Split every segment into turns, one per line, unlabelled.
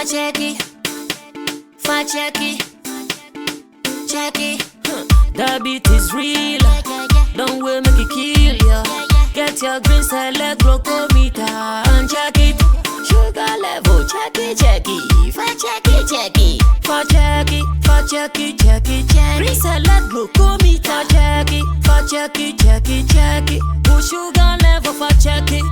The beat is real. Don't wait, make it kill ya. Get your green select glucometer and check it. Sugar level, check it. Check it. Green select glucometer, check it. Put sugar level for check it.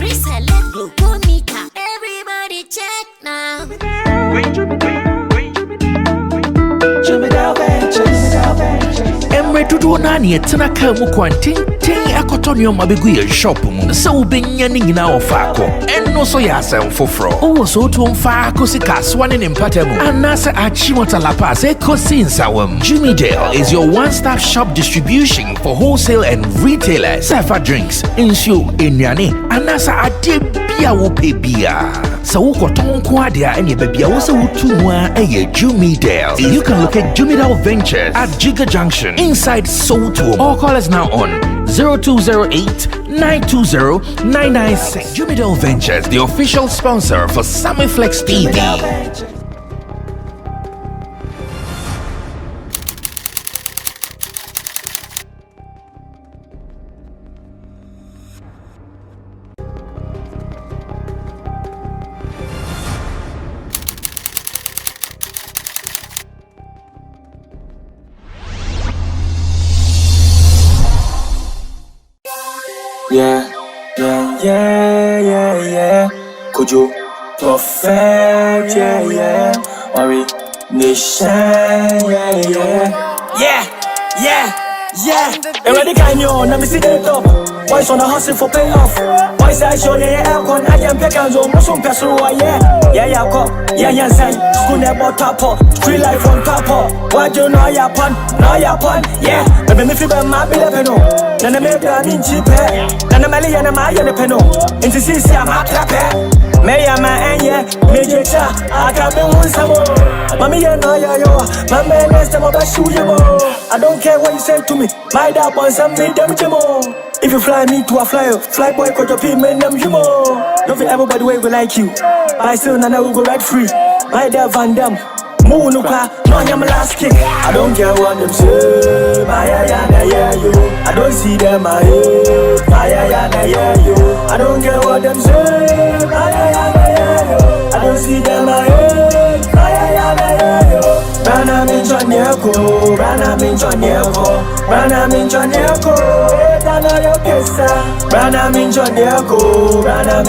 Reselect glucometer. Everybody check now.
Emre Dudu Nani Tana Kamu Quantin, Ting Akotonium Abiguya shop, so being yanning now Fako, and no so yasam for fro. Oh, so to Fako Sikas, one in Patemu, and Nasa Achimota La Paz, Cosin Sawam. Jimmy Dale is your one stop shop distribution for wholesale and retailers. Safa drinks, insure, Inyani, and Nasa Adibia Wopebia. So, Koton Quadia and your baby also to Jimmy Dale. You can look at Jimmy Dale Ventures at Giga Junction inside Soto, or call us now on 0208-920-996. Jimmy Dale Ventures, the official sponsor for Sammy Flex TV.
Yeah. Could you perfect? Yeah. Worry, nation. Yeah. Already can you? Let me see the top. Boys on the hustle for payoff. Boys I show you aircon. I am pecans on Musum Pessoa. Yeah, cop. Yeah, sign. School never top up. Free life on top up. What you know, your pun. Yeah. Baby, me feel my beloved. Nana me da min chipe. Nana mali yana ma yana peno. Inti sisi ama trape. Me ya ma enye. Me jecha. Aka be unsamo. Mami ya no yo. Mama nesta mo bashu yemo. I don't care what you say to me. My dad wants some me them jemo. If you fly me to a flyer, fly boy could you pay me them jemo. Don't feel everybody will like you. But still nana will go right free. My dad Van Damme. Munuka, no I'm last kick. I don't care what them say. Yeah, you. I don't see them I hate. Yeah, you. I don't care what them say. Yeah, you. I don't see them I hate. Yeah, you. Brana min chonyeko. Dana yo kesa. Brana min chonyeko. Dana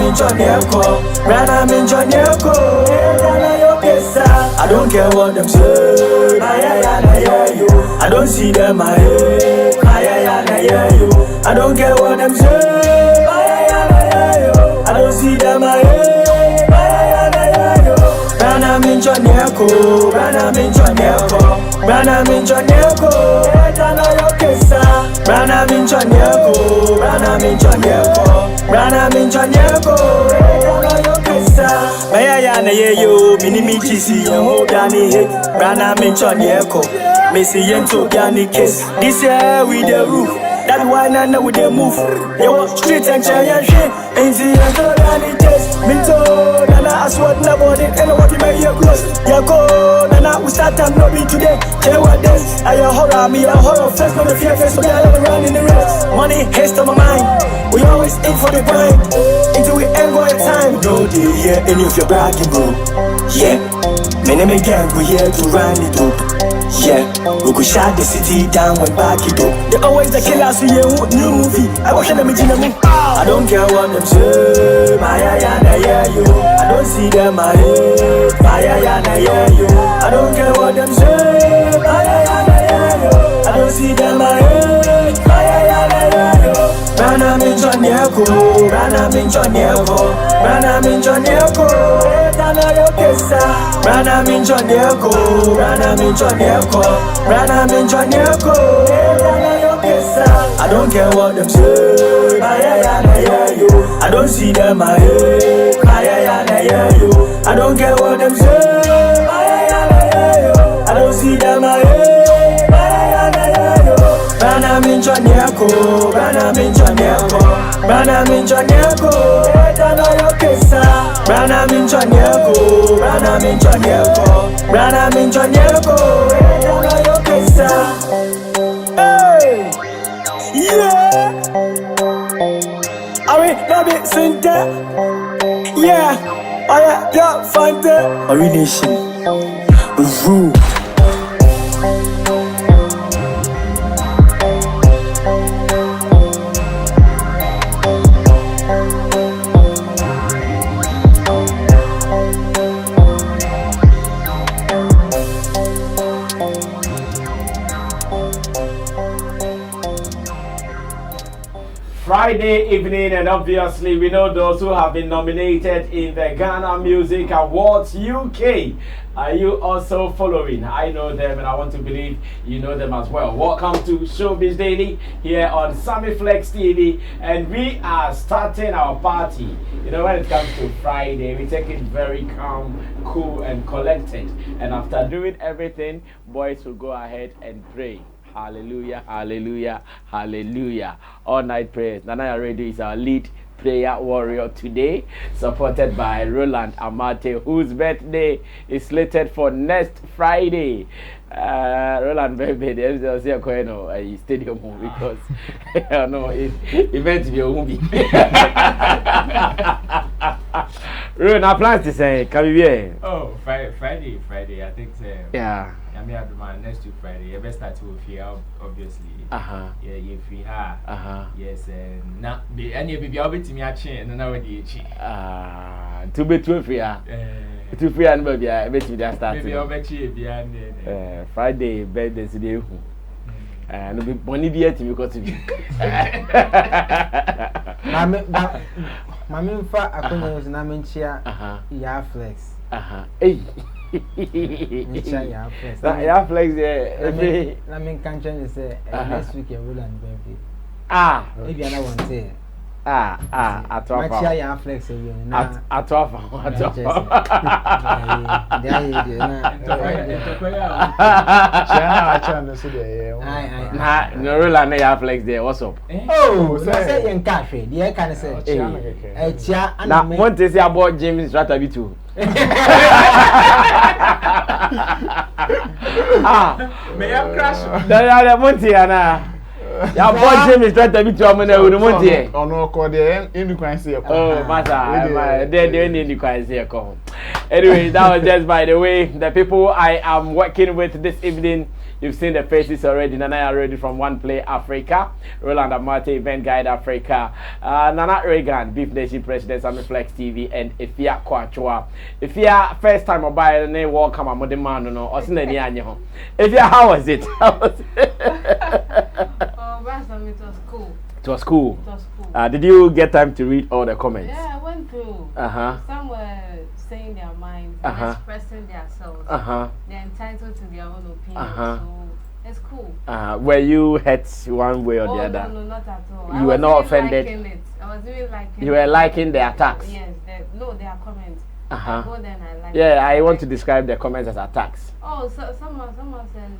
yo kesa. I don't care what them say. Yeah, you. I don't see them I hate. Yeah, you. I don't care what them say. Yeah, you. I don't see them I hate. Yeah, you. Brana min chonyeko. Dana yo kesa. Brana min chonyeko. Dana yo kesa. Maya na yo minimi chisi yo dani hit. Brana min chonyeko. Missy yento dani kiss. This year we the roof. That's why now we the move. Yo street and giant shit. Ain't the other dani test. Minto nana aswat na body and what you make your close. Yako nana we start time no be today. Tell what this. I a horror me a horror face no the fear face so we all around in the race. Money haste on my mind. We always aim for the grind. Until we end one time. No day here any of your bragging bro. Yeah. Many gang we here to run it up. Yeah, we could shut the city down when back it up. They always the killers who new movie. I watch them in the movie. I don't care what them say. Yeah, you. I don't see them I hate. Yeah, you. I don't care what them say. Yeah, you. I don't see them I hate. Yeah, you. Brana min chonyeko. Dana yo kesa. Brana min chonyeko. Dana yo kesa. I don't care what them say. Yeah, you. I don't see them I hate. Yeah, you. I don't care what them say. Yeah, you. I don't see them I hate. Yeah, you. Brana min chonyeko. Brana minchonyeko, dana yokesa. Brana minchonyeko, brana minchonyeko, brana minchonyeko, dana yokesa. Hey, yeah. Are we Nabi Sinte? Yeah, oh yeah, Fante. Are we nation? Rule.
Friday evening, and obviously we know those who have been nominated in the Ghana Music Awards UK. Are you also following? I know them and I want to believe you know them as well. Welcome to Showbiz Daily here on Sammy Flex TV, and we are starting our party. You know, when it comes to Friday, we take it very calm, cool and collected, and after doing everything, boys will go ahead and pray. Hallelujah, hallelujah, hallelujah. All night prayers. Nana Radio is our lead prayer warrior today, supported by Roland Amate, whose birthday is slated for next Friday. Roland baby, there's a stadium because no event be a movie. Roland, I plan to say, can we be?
Oh, Friday, I think so.
Yeah.
I mean, I do my next week Friday. I best start with fear, obviously. Yeah, you free her. Yes, and now the any baby, I'll be to me a chain, and now the
to be too free. To free and baby, I bet you that start.
Maybe I'll bet you behind
Friday, birthday today. And money be at me because of you.
Mammy, I couldn't use Namenchia, ya flex.
Hey.
Ya
flex there.
Let me can't say next week you will and baby. Maybe I want to say.
At all.
Ya flex again.
At all. No, Roland, ya flex there. What's up?
Oh, say in cafe. The can say.
Now, one to say about James Strategy too.
May I crash?
The Montiana. Ya boy James Strategy too. I'm gonna do Montier.
Oh no, call the in the
Oh, master, they need the quincy. Anyway, that was just by the way. The people I am working with this evening, you've seen the faces already. Nana already from One Play Africa, Roland Amate, Event Guide Africa, Nana Reagan, Beef Nation President, Sammy Flex TV, and Ifia Kwachua. Ifia first time mobile name welcome a modern man no or seen any anyo. Ifia, how was it?
Last time it was cool.
It was cool.
It was cool.
Did you get time to read all the comments?
Yeah, I went through. Some were saying their minds, expressing themselves. They're entitled to their own opinion. So it's cool.
Were you hurt one way or the other?
No, not at all.
You were not offended.
I was even liking it.
You were liking the attacks.
Yes, their comments. I go there and I like.
Yeah, I want to describe the comments as attacks.
Oh, so someone said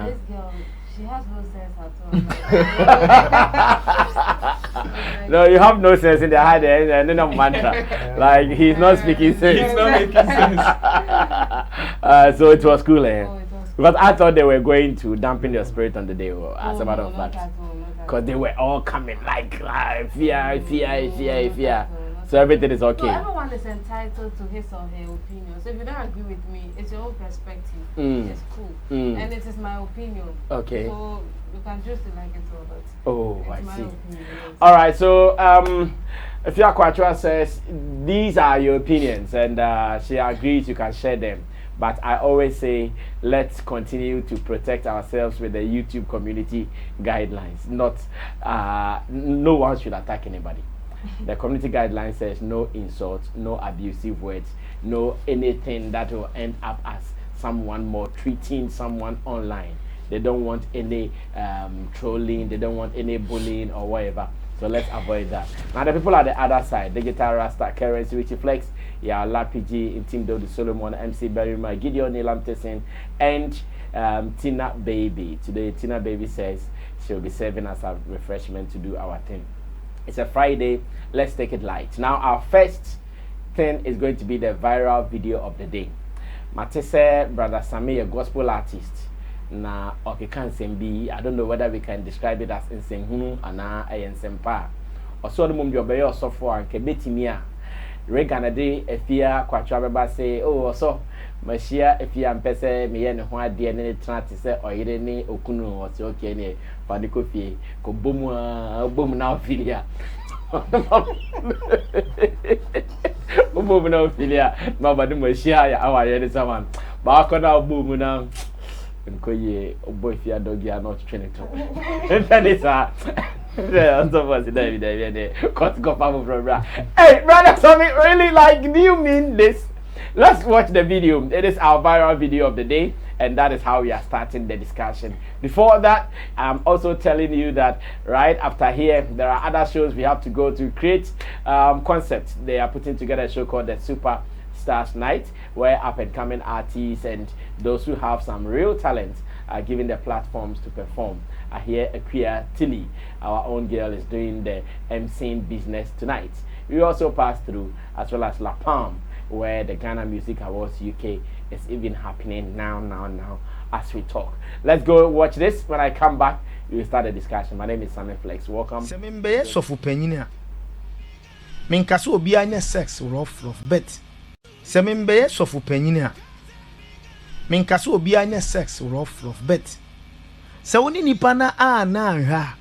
this girl, she has no sense at all.
No, you have no sense in the head and then a mantra. Like he's not speaking sense.
He's not making sense.
So it was cool, eh?
Oh,
Because I thought they were going to dampen their spirit on the day, as a matter of fact. Because they were all coming like fear. So everything is okay.
No, everyone is entitled to his or her opinion. So if you don't agree with me, it's your own perspective. It's cool. And it is my opinion.
Okay.
So you can choose to like it or not.
Oh, I see.
Opinion.
All right, so if your Kwachua says these are your opinions and she agrees, you can share them. But I always say, let's continue to protect ourselves with the YouTube community guidelines. Not, no one should attack anybody. The community guideline says no insults, no abusive words, no anything that will end up as someone maltreating someone online. They don't want any trolling, they don't want any bullying or whatever. So let's avoid that. Now the people at the other side, Digital Rasta, Currency, Richie Flex, yeah, Lapiji, Intim Dodi Solomon, MC Berryman, Gideon Nilam Tessin, and Tina Baby. Today, Tina Baby says she'll be serving us a refreshment to do our thing. It's a Friday. Let's take it light. Now, our first thing is going to be the viral video of the day. Matese brother Sammy, a gospel artist. Na okeka nsem I don't know whether we can describe it as nsenhunu ana ayensempa. Oso no mum de obeye osofo anke betimi a reganade efia kwatwa beba say oh oso machia efia mpese meye ne ho ade ne trate se oyire ni okunu oso okay ne fani kofie ko bomu na ofilia. Bomu na ofilia ma badu machia ya awaye ne saman. Ba ko na bomu na Nkoye boy if you dog you are not training to. That is yeah, hey, brother Sammy, really like, do you mean this? Let's watch the video. It is our viral video of the day, and that is how we are starting the discussion. Before that, I'm also telling you that right after here, there are other shows we have to go to create concepts. They are putting together a show called the Super Stars Night, where up-and-coming artists and those who have some real talent are given the platforms to perform. I hear Akria Tilly, our own girl, is doing the MCing business tonight. We also pass through, as well as La Palm, where the Ghana Music Awards UK is even happening now as we talk. Let's go watch this. When I come back, we will start the discussion. My name is Sammy Flex. Welcome.
Sekz rough bet. Semimbe sofu penyina. Minkaso obi anya Sekz rough bet. Se woni nipa na ha.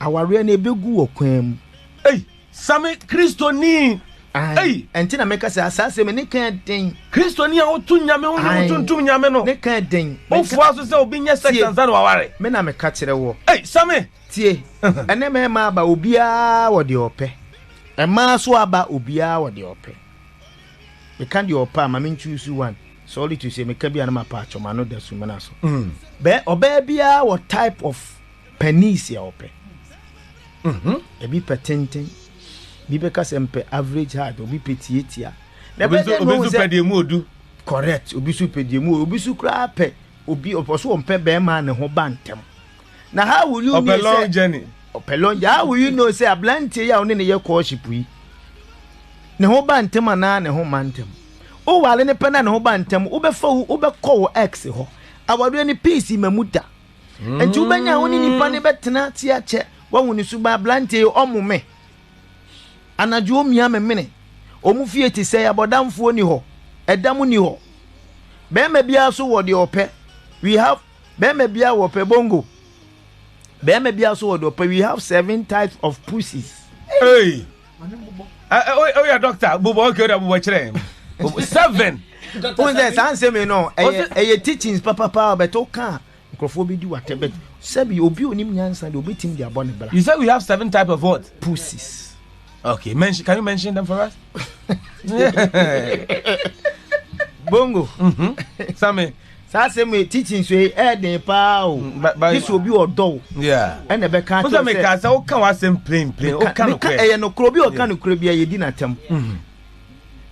Aware na ebegu okwam.
Hey, Sammy Kristoni.
Hey, enti na meka se asase me ne kan den.
Kristoni a otu nyame wo tuntum nyame no.
Ne kan den.
Ofu aso se obi nya Sekz anza na waware.
Me na meka kire wo.
Hey, Sammy.
Tie. Ene me ma ba obi a wo de ope. Ema so aba obi a wo de ope. We can't do opa, ma min choose one. Sorry to say, me can be an patch, ma no de sumanaso. Be obebia what type of pennies ya ope. E bi petenten. Bi beka sempe average hard, obi petietia.
Obi su pedi mu odu.
Correct, obi su pedi mu, obi su kra pe, obi oposo ompe be ma ne ho bantem. Na how will you know
long journey?
How will you know say a blanty ya oni ne ye courtship yi? Ne ho bantem ana ne ho mantem. O wale ne pena ne ho bantem, ubefa ubekọ ex ho. Awado ni peace mamuda. Enti ubenya woni nipa ne betena tia che, wa woni suba blante omume. Anadwo mia memene. Omufie ti se abodamfo ni ho. Edamu ni ho. Be me bia so wo de ope. We have be me bia wo pe bongo. Be me bia so wo de ope. We have 7 types of pussies.
Hey. Oh yeah, doctor. Bubo okay da bubo kire. 7.
Who's that answer me no? Eh teachings papa but oka. Microphone bi di whatever. Sebi obi onim nyansa de obi tim dia bone bra.
You said we have 7 types of what?
Pussies.
Okay, can you mention them for us?
Bongo.
Sammy.
Say me teachings we den pa o. This will be odo.
Yeah.
And the back can't
say me ka say o kan wa sem plain. O kan no kwe.
Eh no krobi o kan no krobi e di na tem.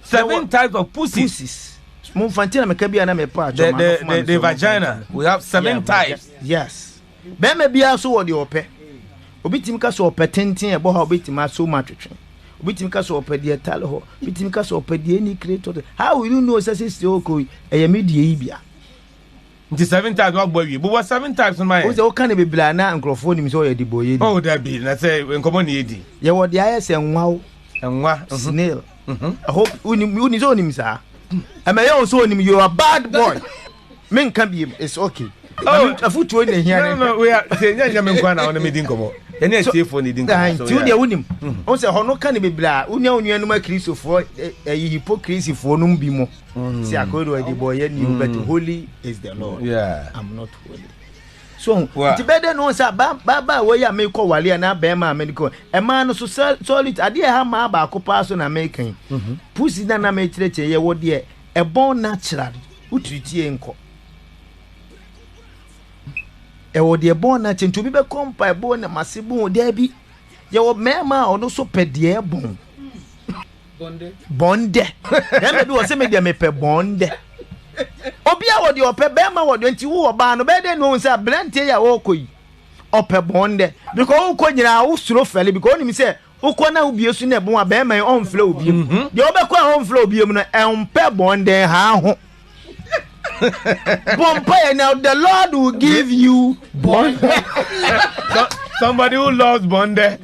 7 types of pussies.
Mon fantina me ka bia na me pa
the vagina. We have 7 types.
Yes. Be me bia so wo de ope. Obi tim ka so ope tenten e bo ha obi tim so matwetwe. Obi tim ka so ope de tale ho. Obi tim ka so ope de any creator. How will you know say say okoi e me de yi bia?
The 7 types what boy we. But what 7 types on my?
O say o kan be bla na microphone nim so ye di boy.
Oh that be. Na say enkomo na edi.
Ye wo de aye se nwa snail. I hope uni so nim sa. Am I also nim you are bad boy. Men can be it's okay. Oh, a foot in here.
No, we are saying ya men kwa na on me din komo. Any TF ni din komo.
So you dey unim. O say hono kan be bla. Unya onua no Christopher hypocrisy for no bi mo. See akodo e di boy ye ni but holy is the Lord.
Yeah.
I'm not holy. So, ti bede no say ba we ya me ko wale na ba ma me ko. E ma no so solid ade ha ma ba akopa so na me kan. Pussy na me kireche ye wo de e born natural. Utritie enko. E wo de born natural to bi be kompa born na masibu de bi. Ye wo mema ono so pede bon. Bonde. Dem be wo se me de me pe bonde. Obi a wo de ope be ma wo de nti wo ba no be de no say blante ya wo koyi. Ope bonde. Because wo ko nyina wo suro fele because oni mi say ukwana ubie su na bon abema on flow ubie de obekwa on flow ubie mu no empe bon den ha ho Bompire now the Lord will give you bond.
Somebody who loves Bonde.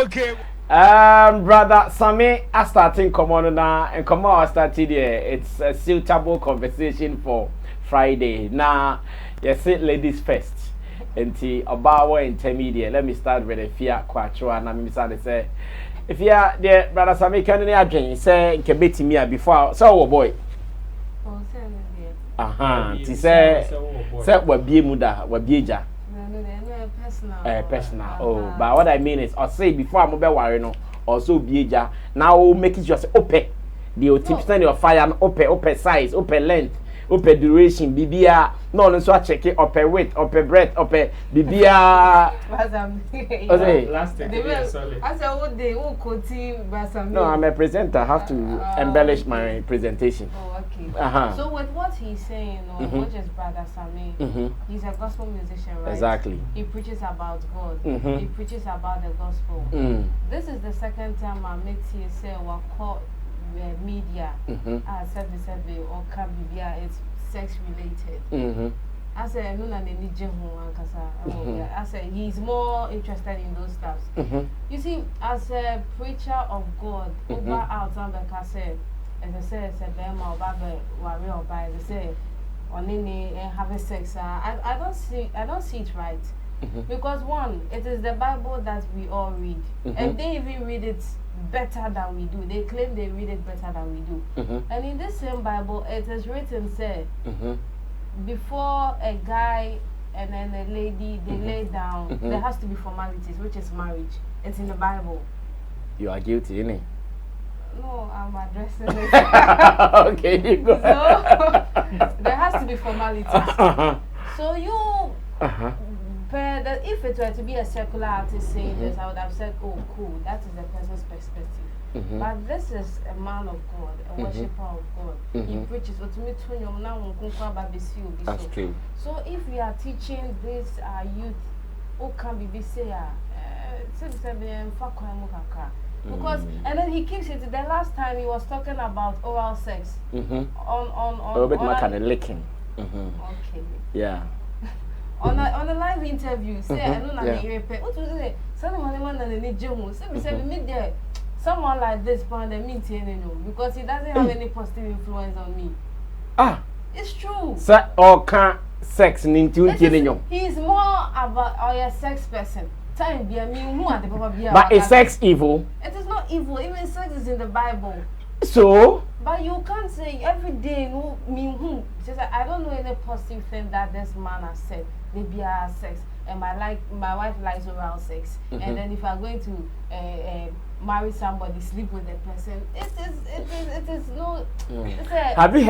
Okay.
Brother Sammy, I starting come on now and come on started here. It's a suitable conversation for Friday. Now, yes, ladies first. And about intermediate. Let me start with a fear quattro and I'm say. If you are there, brother Sammy, can you imagine? Say, can be to me before. So, boy. She say, what be muda, what be ja. Personal. Oh, but what I mean is, or say before I'm about worrying, also be ja. Now make it just open. The tip stand your fire and open size, open length. Open duration, bibia. No, so I check it. Open weight, open breadth, open bibia. No, I'm a presenter. I have to embellish my presentation.
Oh, okay. So with what he's saying, which is Brother Sammy, he's a gospel musician, right?
Exactly.
He preaches about God. He preaches about the gospel. This is the second time I met you say what called media survey or Kabibia is sex related. I said no na need I said he's more interested in those stuff. You see, as a preacher of God, over out and like I said, as I said, Bema or Baba warrior or by the say on any having sex. I don't see it right. Because one, it is the Bible that we all read. And they even read it better than we do. They claim they read it better than we do. And in this same Bible, it is written, say, before a guy and then a lady, they lay down, there has to be formalities, which is marriage. It's in the Bible.
You are guilty, innit?
No, I'm addressing it.
Okay, you go.
So, there has to be formalities. So you... But if it were to be a secular artist saying this, I would have said, oh, cool, that is the person's perspective. But this is a man of God, a worshipper of God. He preaches.
That's true.
So if we are teaching this youth, who can be say, because and then he keeps it. The last time he was talking about oral sex on
licking.
Okay.
Yeah.
On a live interview, say I don't know what was it? Someone like this because he doesn't have any positive influence on me. It's true.
Sex
he's more about a sex person.
But is sex evil?
It is not evil. Even sex is in the Bible.
So?
But you can't say every day, I don't know any positive thing that this man has said. Maybe I have sex, and my wife likes oral sex. And then if I'm going to marry somebody, sleep with the person, it is no.
Have you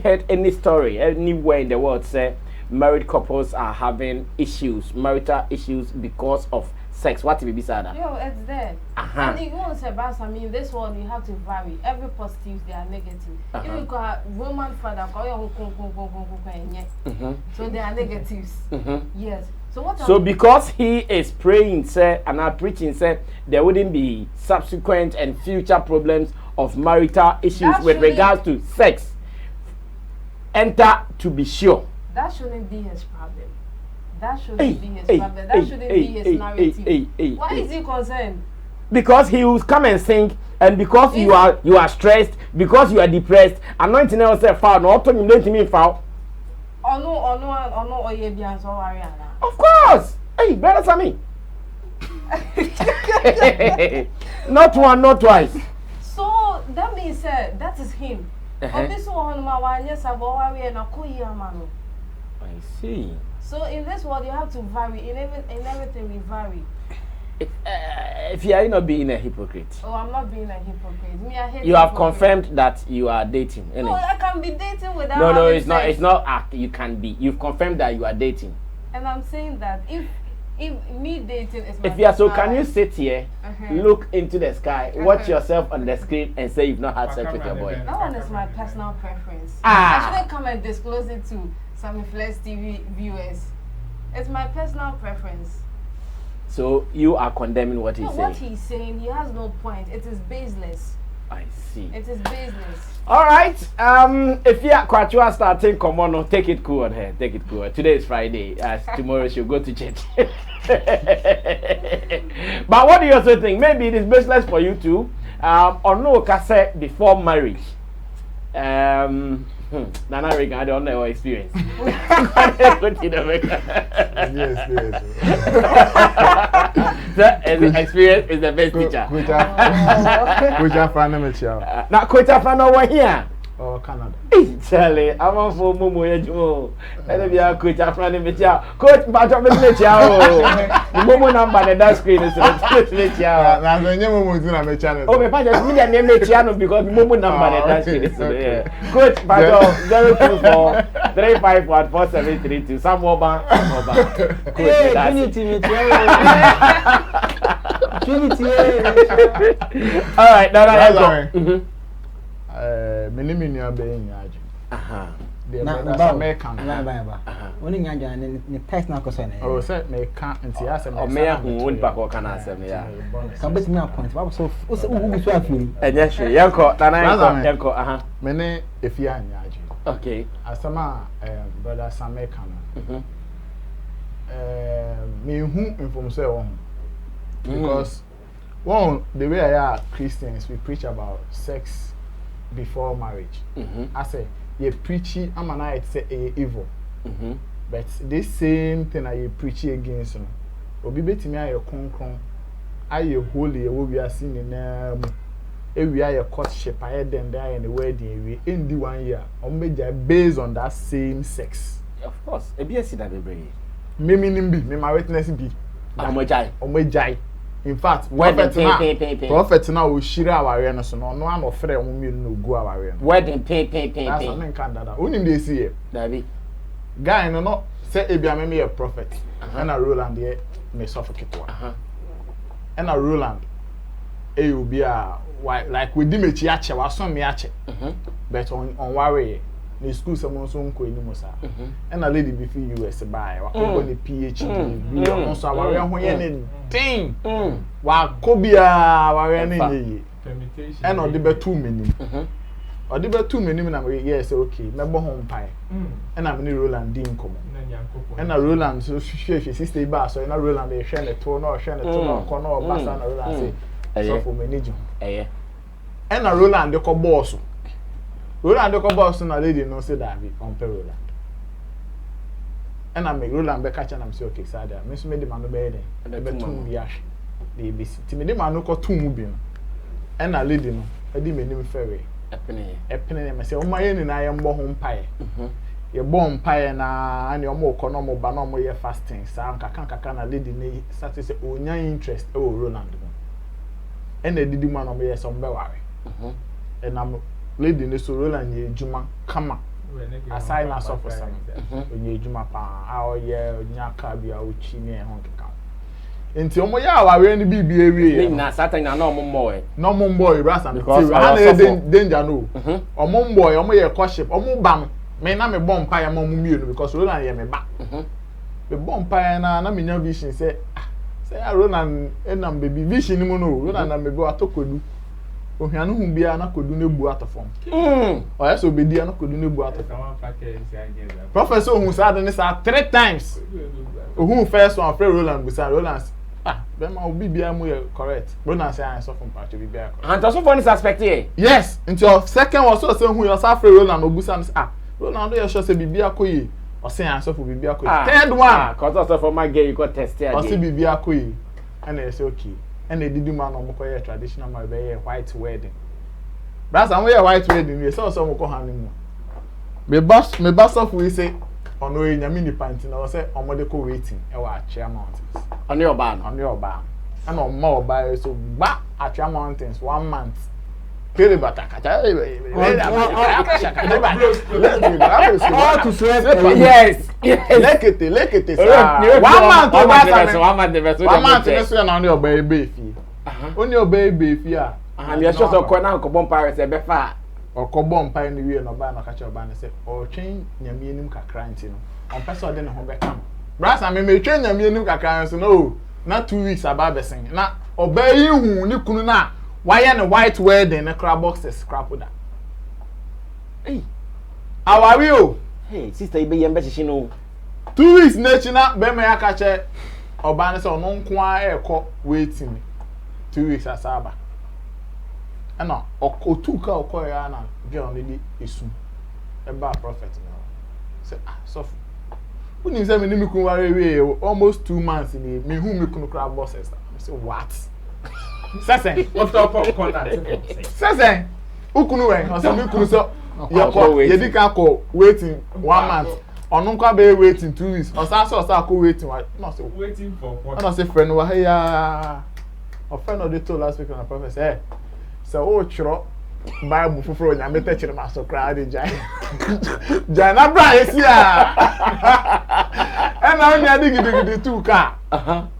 heard any story anywhere in the world say married couples are having marital issues because of sex? What will be said?
Yo, it's there. And you want to say about this one, you have to vary. Every positive, they are negative. If you got woman father, so they are negatives. Yes. So
because he is praying, sir, and are preaching, sir, there wouldn't be subsequent and future problems of marital issues with regards to sex. Enter to be sure.
That shouldn't be his problem. That shouldn't be his problem. That shouldn't be his narrative. Why is he concerned?
Because he will come and sing, and because you are stressed, because you are depressed, anointing yourself foul, not to me foul. Of course. Hey, brother Sammy. Not one, not twice.
So that means that is him.
I see.
So in this world you have to vary. In everything we vary.
If you are not being a hypocrite.
Oh, I'm not being a hypocrite. I hate
you have confirmed that you are dating.
No, I can be dating without.
No, it's not. It's not act. You can be. You've confirmed that you are dating.
And I'm saying that if me dating is my
if you are so, can you sit here, look into the sky, watch yourself on the screen, and say you've not had sex with your boy?
That one is my personal preference. I shouldn't come and disclose it to some Flex TV viewers. It's my personal preference.
So you are condemning what he's saying?
What he's saying, he has no point. It is baseless.
I see.
It is baseless.
All right. If you are Kwatua starting, come on, take it cool on her. Take it cool. Today is Friday. Tomorrow she'll go to church. But what do you also think? Maybe it is baseless for you too. Or no, cassette before marriage. Nana Regan, I don't know your experience. The experience is the best teacher.
Which I find them
now, Coach Afano over here.
Oh, Canada.
Charlie, I'm on for Momo. Let me be a coach Afano Michel. Coach, but I'm a Michel. The Momo number, the dash screen is a Michel.
Now, the new Momo is in a channel.
Oh, my father, me and Michel because the Momo number, the dash screen is there. Coach, but 024-351-4732. Some more bank. Coach, Trinity. All right, now I go.
Many are being yaji.
Now, American. Only Yaja and personal concern.
Oh, set me can't and see us
or mayor who won't back or can answer me.
Come back to me a point. So, what's happening?
And yes, Yanko, Yanko,
many if you are yaji.
Okay.
As some brother Sammy can. Me who inform so because one the way I are Christians, we preach about sex before marriage. I say you preachy I'm an I say evil. But this same thing I preach against no. Obi betimi aye konkron aye holy e wo wi asin ni na mu e wi aye courtship aye den there in the wedding we endi 1 year ombeja based on that same sex.
Of course e be that be bring
me nim bi me my witness bi omejai. In fact, prophet now will share our awareness no one of friend no go our awareness.
Wedding pay.
That's something Canada. Only they see it.
David.
Guy no say Ebia me a prophet. And a Roland here me suffocate one. And a Roland e will be a like we dim echi ache wa so me ache. But on worry the school someone so nko enimu sa. And a lady before US buy wa go the PhD we also our ho ye ne thing. Wa kobia wa we ne ye. And on the be 2 minutes. Or the be 2 minutes na yes okay me bo ho mpai. And am ni Roland din komo. And a Roland so she sister ba so na Roland e hwe ne to na o hwe ne to na ko na o basa na Roland say so for manage. And a Roland de ko boss. Roland de ko boss na lady no say that we compare Roland. And I make Roland be catch am say okay sada. Me so me de man no be den. Be tum bi ahwe. De be si. Ti me de man no ko tum bi no. And a lady no e di me nim ferry. Epene me say o ma ye ni na ye mbo ho mpae. Ye bo mpae na ani o mo ko no mo ba no mo ye fasting sa nkaka na lady ne start say onya interest e o Roland no. And e didi man no mo ye so mbe ware. And am lady ne so Roland ye juma kama. Aside na so for some. Onye juma pa a o ye onya ka bia o chi ne ho nkaka. Enti omo ya aware ni bibia ewie
na satan na no mo e
no mo boy brasa because ha na danger no omo boy omo ye courtship omo bam me na me bom pa ya mo mienu because Roland ye me ba me bom pa ya na me nya vision say Roland enam baby vision ni mo no Roland na me go atokodu ohwanu hu bia na kodu na bu atofom o ya so bedi na kodu na bu atofom professor hu sa de ni sa 3 times who first one after Roland beside Roland then my bibia mu correct Roland say I so from part bibia correct
and also for this aspect here
yes into your second was so say who you after Roland obusan Roland you sure say bibia koyi o say I so for bibia koyi third one
cause also for my girl you got test here
o say bibia koyi and they say okay and they did man on mokoye traditional marriage be white wedding that's am we white wedding we so mo ko honeymoon me boss of we say ono e nyame ni panti na o say omode ko waiting e wa Achia Mountains
on your ban
and on more by so ba Achia Mountains 1 month pere bataka
yes
lekete sa 1 month so na oni oba ebe fi oni oba ebe fi a
and you just ko na ko bom Paris e be fa
okobo mpa ni wie no ba na ka che oba ne se o twen nyame enim kakra nti no on pese ode ne ho be kam Brass and me train ya me kakra so no na 2 weeks about besin na obey hu ni kunu na why na white wedding na crab boxes scrap da
hey
awari o
hey sister ibe yembe chichi no
2 weeks na china be me aka che oba ne se ono nko a ekọ waiting 2 weeks asaba ana otuka okọ ya na girl ni di esu eba prophet na say so when you say me ni kun ware almost 2 months in me who me kun crab bosses I say what sesen
what up corner
sesen ukunu we o say me kun so ye di ka ko waiting 1 month onu kwa be waiting 2 weeks o sa ko waiting no say
waiting for what
no say friend wa ya o friend of the told last week on the prophet say so o chro Bible fufuro nya meta chire ma so kra de jai na bra esia e na onya digidi tu ka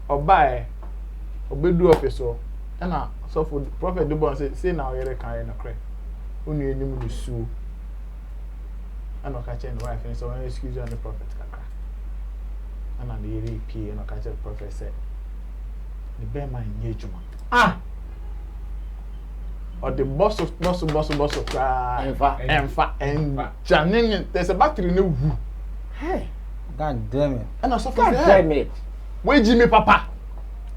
oba obedu office so e na so for prophet de bon say na oyere kan na kra onu enim ni su ana ka chen wife so excuse on the prophet kaka ana na yere pie na ka chen prophet say the bear man nye juma or the boss of Janin, there's a battery new.
Hey, God damn it.
And I saw
God damn it.
Where Jimmy Papa?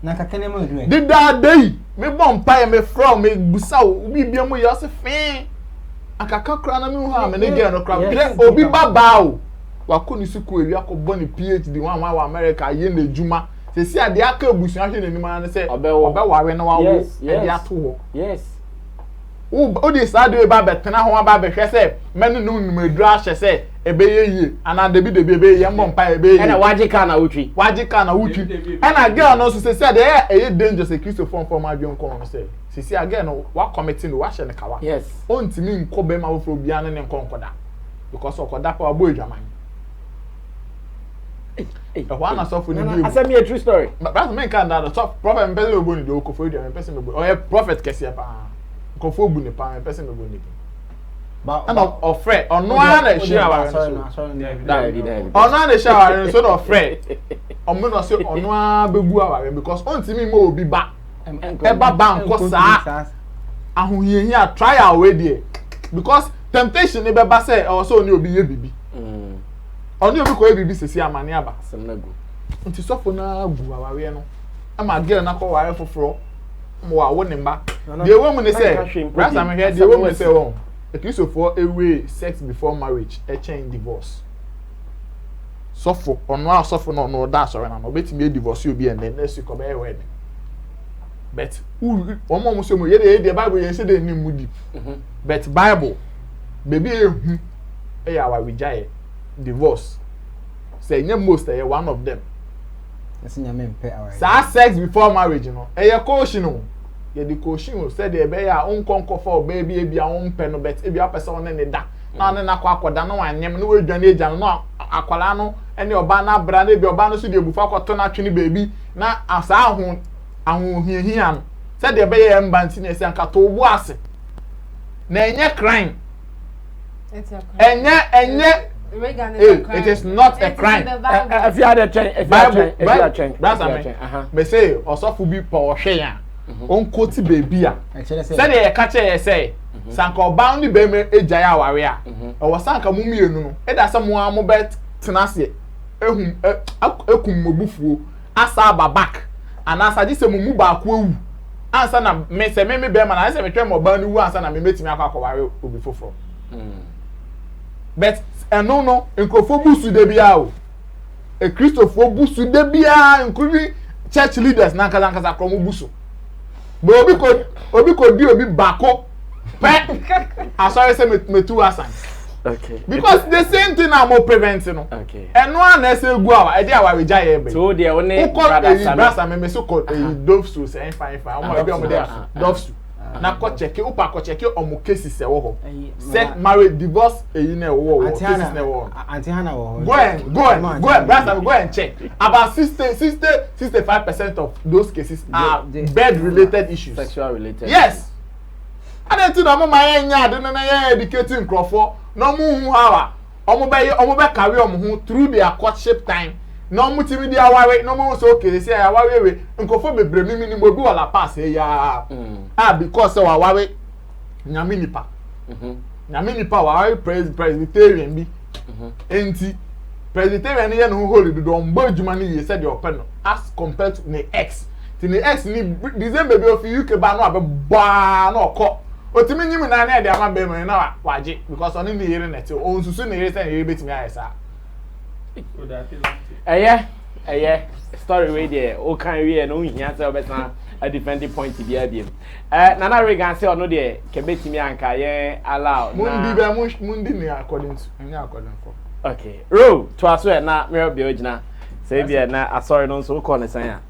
Nakakene do.
Did that day, me bomb pie me from me busa, we be mo yase fin. Akaka kra na me hu am na ge no kra. Obi baba o. Wa ko ni suku ewi akobọ ni PhD wa America ye na ejuma. Se si ade aka ebusu ahwe na nimu na se obe ware na wa wo e dia to ho.
Yes.
O di sade we ba betena ho ba be hwe se menu num edru ahye se ebe ye ana debi ebe ye mmompa ebe ye
na wagika na wutwi
ana girl no so se say dey dangerous e Christopher from adwon kon no se si again no wa committee no wa hye ne kawa
yes
on timi nko be ma wo fro bia ne nkonkoda because okoda pa bo adwaman why na so for the
I send me a true story
but me kan da top prophet me person obo ni do okofo dia me person obo o prophet kese pa kofo bu ni pa person obo ni ba and of Fred ono na share wa ono na share wa so of Fred omo no say ono a bebu aware because on timi mo obi ba eba banko sa ahohiehia trial we there because temptation e be ba say o so ni obi ye bibi oni obi ko ye bibi sesi amane aba
semnagu
nti sofo na gu aware no ama girl na ko ware foforo mo wa wo ne mba de wo mu ne say brasa me hear de wo mu ne say won a case of away sex before marriage a chain divorce sofo ono a sofo no da sorry na no betimi divorce obi and then next week go be wedding but omo mo so mo ye the Bible ye say dey nim mu deep but Bible baby ehu e ya wa wijaye divorce say nye most one of them sa sex before marriage no e ye coach no ye di coaching o said e be ya onkonko for baby e bia on pe no bet e bia pese on ne da na ne na kwakoda no anyem no wadwane agya no akwala no ene oba na bra na bi oba no so di ebufa kwato na twene baby na asa ahun hiehia no said e be ya mbanti na ese anka to obu ase na enye crime enye it is not a crime.
If you had a chain,
that's a me say osofu bi pa ohwe ya on quote baby a say dey catch e say sanka oba ni be me ejaya aware a o wasanka mu mienu no e da sam mo bet tenase ehum ekum mobufuo asa aba back and asa ji se mu ba ko awu ansa na me se me be ma na se me twa mo ba ni wu ansa na me metimi akwa obi foforo but no enkofo busu de bia o e Christopher busu de bia including church leaders na nkasa kromo busu but obi ko di obi bako pe asori say metu asan
okay
because the same thing am preventing no
okay
eno na say gu awa e dey awa we jaye be
so there only brother
me so ko dove say fine omo be omo dey dove na ko check upa ko check omo cases e wo ho set marriage divorce eyi na wo cases na wo
anti hana wo
go and brother go and check about 65% of those cases are bed related issues,
sexual related
yes and then to no ma nya ade na ya educating crofo no mu hu hawa omo be carry omo hu through their courtship time no mutimi di awawe no mo so okay say awawe we nkofo bebre mi ni mo bi wala pass ya because awawe nyame nipa nyame nipa awawe presbyterian bi enti presbyterian ye no holy do mbo adwuma ni ye said the open as compared to the ex the ex ni December be of UK ba no abeba na okọ otimi nyim na na e de ama be me na waje because oni ni yere net o nsusu na yere say yere betimi ayesa
story wey there o kan we no hia say obeta a defending point bi abiem nana regan say ono there ke betimi anka ye allow na
mundi ni according to any according for
okay ro to aso na me obi ogina say bi na asori no so call ne san ya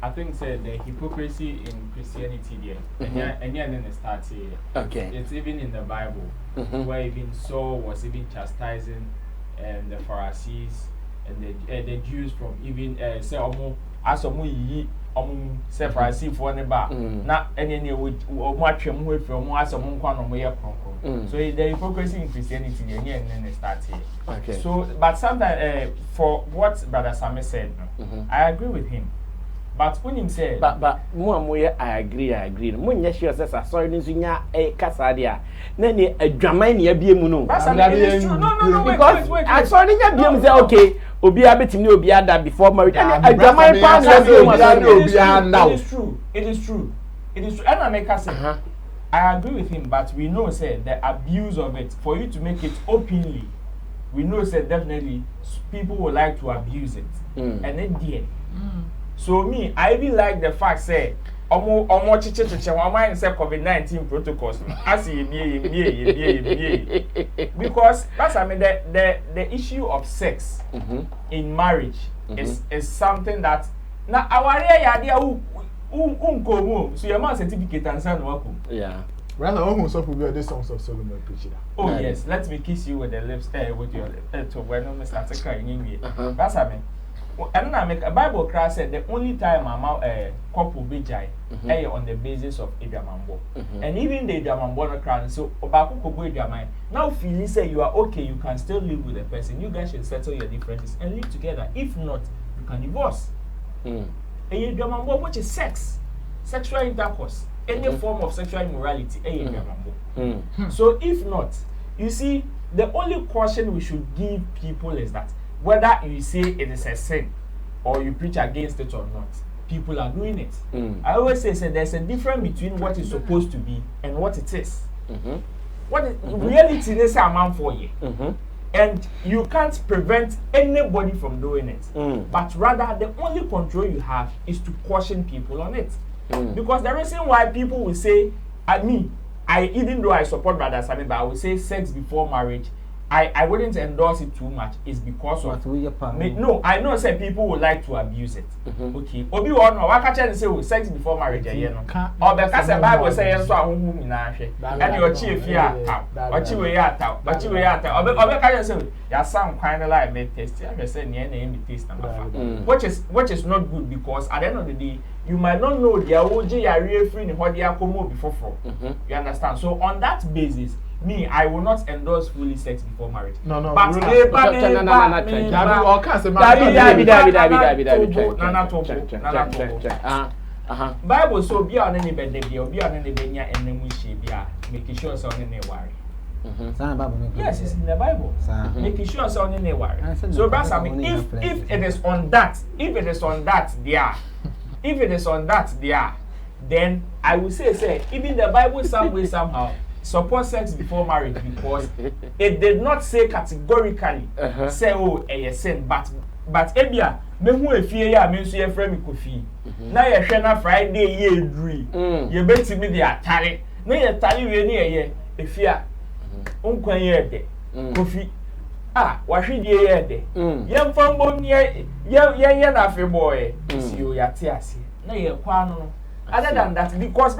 I think said the hypocrisy in Christianity there and then it starts here.
Okay.
It's even in the Bible where even Saul was even chastising the Pharisees and the Jews from even say asomu yi say Pharisee for ne ba na any omo atwem ho efre omo asomu nkwa no mo ye kronkron. So the hypocrisy in Christianity there and then it starts here.
Okay.
So but sometimes for what Brother Sammy said, I agree with him. But when him said,
but mo I agree. Mo nya sure say sorry nso nya kasa dia. Na ni adwaman ne abie mu no. No, because I saw the nya bie mu say okay, obi abetim ni obi ada before marriage. And adwaman pa na
obi It is true. And I make us say I agree with him, but we know say the abuse of it for you to make it openly. We know say definitely people would like to abuse it. And then there. So me, I even like the fact say omo chiche one mind say COVID-19 protocols. As because that's I mean the issue of sex in marriage is something that na our idea unko so your man certificate and sign work.
Yeah. Rather who so be the songs of Solomon preaching.
Oh yes, let me kiss you with the lips with your to when we start to cry in English. That's I mean. And I make a Bible class said the only time I'm couple be jai on the basis of Idamambo. And even the Idamambo crown, so Obaku Kobo Idamai. Now feeling say you are okay, you can still live with a person. You guys should settle your differences and live together. If not, you can divorce. And Idamambo, which is sex, sexual intercourse, any form of sexual immorality, Idamambo. So if not, you see, the only caution we should give people is that whether you say it is a sin or you preach against it or not, people are doing it. I always say there's a difference between what is supposed to be and what it is. What is reality is a man for you. And you can't prevent anybody from doing it. But rather, the only control you have is to caution people on it. Because the reason why people will say, even though I support Brother Sammy, but I will say sex before marriage, I wouldn't endorse it too much is because of no, I know say people would like to abuse it. Okay. Obi won no waka che say sex before marriage no. Or because the Bible say so ahunhu nyina hwe. And your chief here ochi we ata. Obi ka say ya sam kwan like me test. I say near na me taste number 5. Which is not good because at the end of the day you might not know their oji yare free ni ho dia komo before. You understand? So on that basis I will not endorse fully sex before marriage. No. But Bible so be on any bed, be on any benya and then we should be making sure so on any worry. Yes, it's in the Bible. Making sure so on any worry. So that's I mean if it is on that, then I will say even the Bible some way somehow support sex before marriage because it did not say categorically say a sin but ebia me hu efie ya me nso ye frɛ me kofi na ye hwɛ na Friday ye eduri ye betimi de atare na ye tare we ne ye efia onkwan ye de kofi wa hwe die ye de ye mfambo ne ye na fe boy si o ya te ase na ye kwa no. Other than that, because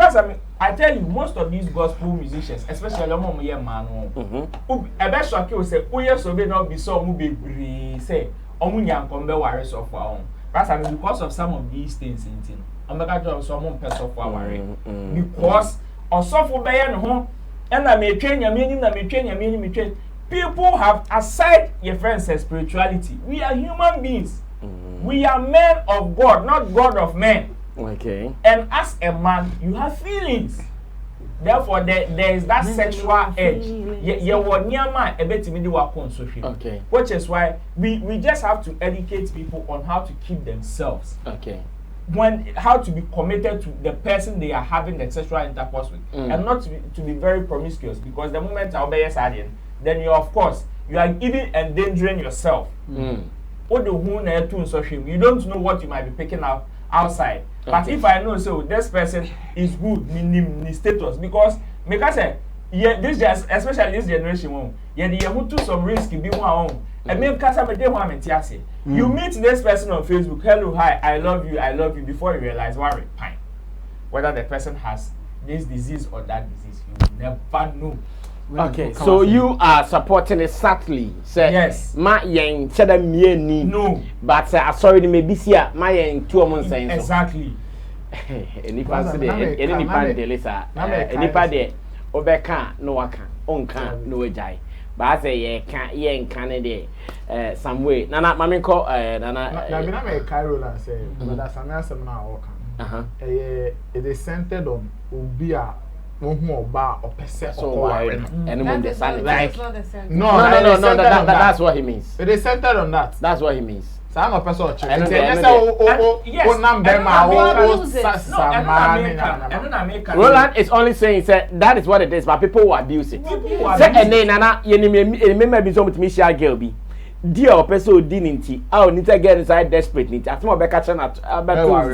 I tell you, most of these gospel musicians, especially among young man, I bet shock you say, "Oh yes, so be not be so movie say, Omunyam combe worries of our own." But because of some of these things, I'm not going to someone person of our worry because or so for bayan home, and I may train your meaning, I may train your meaning, people have, aside your friends say spirituality, we are human beings. We are men of God, not God of men.
Okay.
And as a man, you have feelings. Therefore, there is that sexual edge.
Okay.
Which is why we just have to educate people on how to keep themselves.
Okay.
How to be committed to the person they are having the sexual intercourse with, and not to be very promiscuous, because the moment I'll be then you are even endangering yourself. You don't know what you might be picking up outside. But if I know so this person is good, meaning status, because I say, yeah, this just especially this generation they took some risk be one. And me you meet this person on Facebook, hello, hi, I love you, before you realize whether the person has this disease or that disease, you never know.
Okay, so you are supporting it subtly. Say,
yes.
Ma yen cheda mieni.
No.
But sorry, maybe see ma yen 2 months saying.
Exactly.
Any person there, any part there, Lisa. Any part there, Obeka no waka, onka no ejai. But I say ye can there some way. Nana, mami ko nana.
Na me na me Cairo and say, but that's an answer now. It is centered on Ubia. So
that's what he means.
It is centered on that.
That's what he means.
So I'm a person.
Roland is only saying that is what it is, but people will abuse it. And then Nana, you remember be some Michelle Gilby. Dear person dignity, oh, need to get inside desperate need. As more Becca Chanat about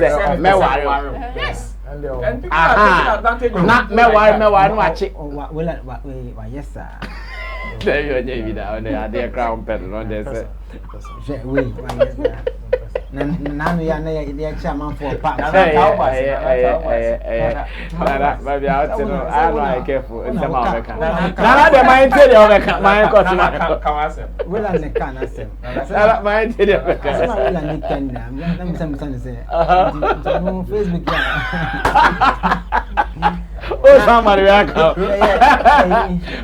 yes.
And people are taking advantage of
not me watch it.
Well, yes, sir.
There you go, the crown pedal on there.
Now we are chairman for a park.
Maybe I'll tell you, I'm not careful. It's a American. Now, the mind tell you, my customer.
Well, I can't say.
My tell you,
Facebook.
Oh, somebody will come.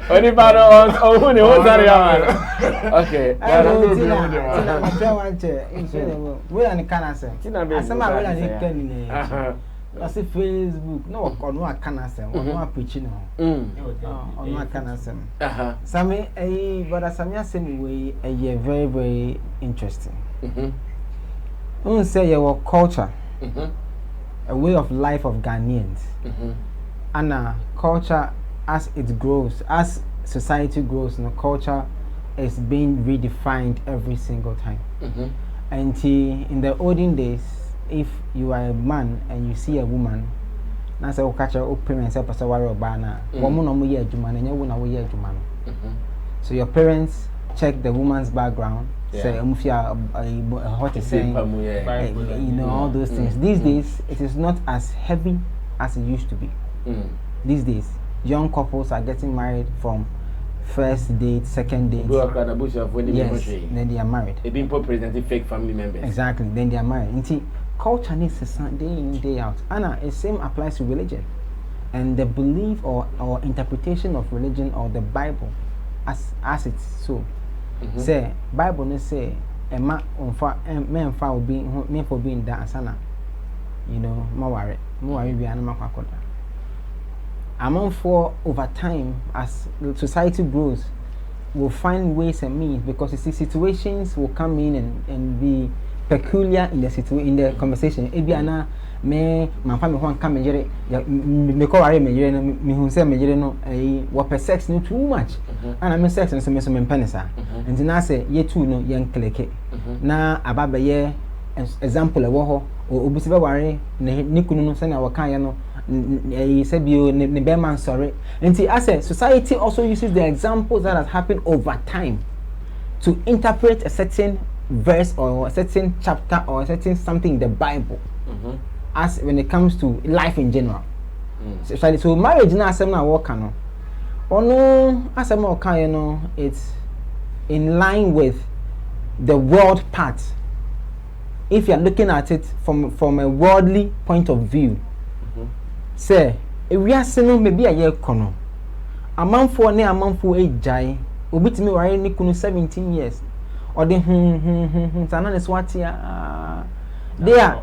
Only battle on who knows that. Okay.
I can't say. I say Facebook. No, I can't say. No, preaching. No, I can't say. Sammy, but Sammy same way, a very, very interesting. Don't say your culture, a way of life of Ghanaians. And culture, as it grows, as society grows, culture is being redefined every single time. And in the olden days, if you are a man and you see a woman, na say catch her open and say person worry about na woman no ye adwuma na nya wo na wo ye adwuma no. So your parents check the woman's background, say umfia what is saying, you know, all those things. These days it is not as heavy as it used to be. These days young couples are getting married from first date, second date. Yes, then they are married.
They've been presenting fake family members.
Exactly, then they are married. And culture needs to day in, day out. And the same applies to religion. And the belief or interpretation of religion or the Bible as it's so. Say, Bible ne say, a man will be me for being that asana. You know, more worry be animal kwakoda. Among for over time, as society grows, we'll find ways and means, because you see situations will come in and be peculiar in the conversation. Ebiana me my family one come me call me who say me no what sex no too much. And I'm sex and so me penisa. And then I say ye too no young click. Na ababa ye example a wo or obusiba ware ni kunu no say na wakan no said you ne man sorry. And see, I said society also uses the examples that has happened over time to interpret a certain verse or a certain chapter or a certain something in the Bible as when it comes to life in general. So marriage na asem na work no. Ono asem o kan you know, it's in line with the world part. If you are looking at it from a worldly point of view. Say, if we are saying maybe a year kono, a month for ne a month for a jai, obi timi ware ni kunu 17 years or the sana ne swatia they are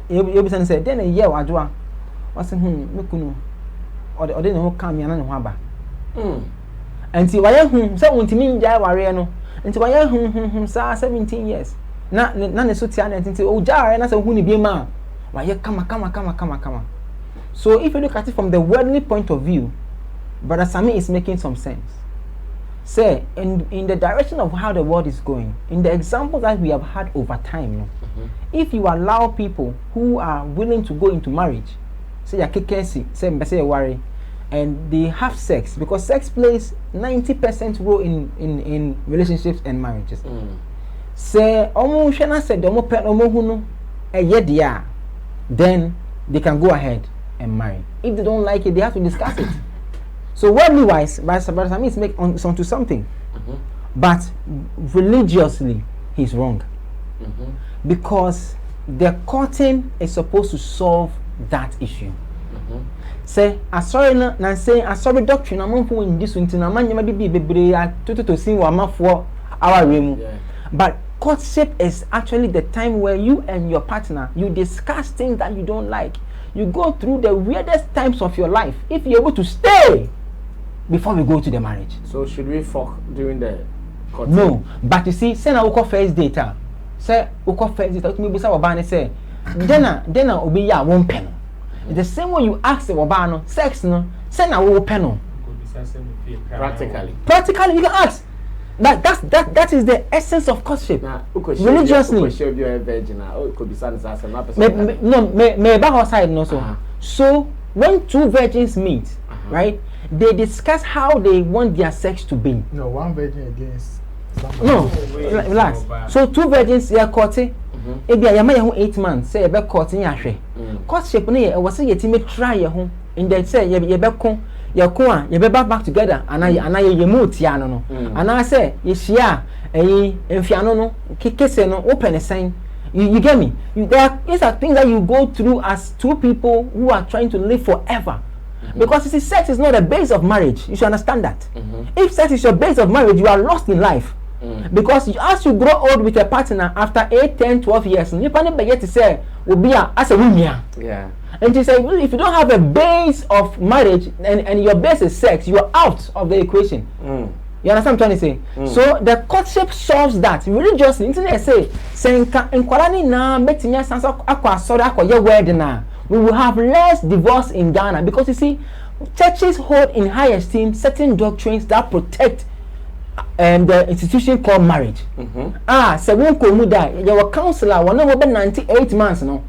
you be say then a year adwa was me kunu or the no come ya na ne ho aba anti ware say wontimi njai ware no anti ware sa 17 years na ne so tia na anti o jare na say hu ni bi ma ware kama. So if you look at it from the worldly point of view, Brother Sammy is making some sense. Say, in the direction of how the world is going, in the examples that we have had over time, if you allow people who are willing to go into marriage, say say worry, and they have sex, because sex plays 90% role in relationships and marriages. Say, then they can go ahead and marry. If they don't like it, they have to discuss it. So worldly wise, Brother Sammy is onto something, but religiously he's wrong, because the courting is supposed to solve that issue. Say, sorry doctrine. I'm not in this winter. I'm not to see what for our room. But courtship is actually the time where you and your partner, you discuss things that you don't like. You go through the weirdest times of your life if you're able to stay before we go to the marriage.
So should we fuck during the courtship? No,
but you see, say na uko first date. Say uko first date. Maybe say wabane say, then obi ya one pen. The same way you ask the wabano sex no, say na wo pen. Practically, you can ask. That is the essence of courtship. Religiously. Me back outside no so. So when two virgins meet, right? They discuss how they want their sex to be.
No, one virgin against somebody.
No, relax. So two virgins they are courting. Ebi ayama ye 8 months say be courting ya hwe. Courtship no ye was say yetime try ye ho. In the say ye be ko ye ko a ye be back together ana ye move tia no. Ana say ye hia emfiano no kekese no open sign. You get me? These are things that you go through as two people who are trying to live forever. Because you see, sex is not the base of marriage. You should understand that. If sex is your base of marriage, you are lost in life. Because as you grow old with a partner, after 8, 10, 12 years, you can't be to say, will be as a woman.
Yeah.
And to say, if you don't have a base of marriage and your base is sex, you are out of the equation. You understand what I'm trying to say? So the courtship solves that. Religiously, internet say, we will have less divorce in Ghana, because you see, churches hold in high esteem certain doctrines that protect the institution called marriage. So when Komuda, your counselor, one over 98 months, no.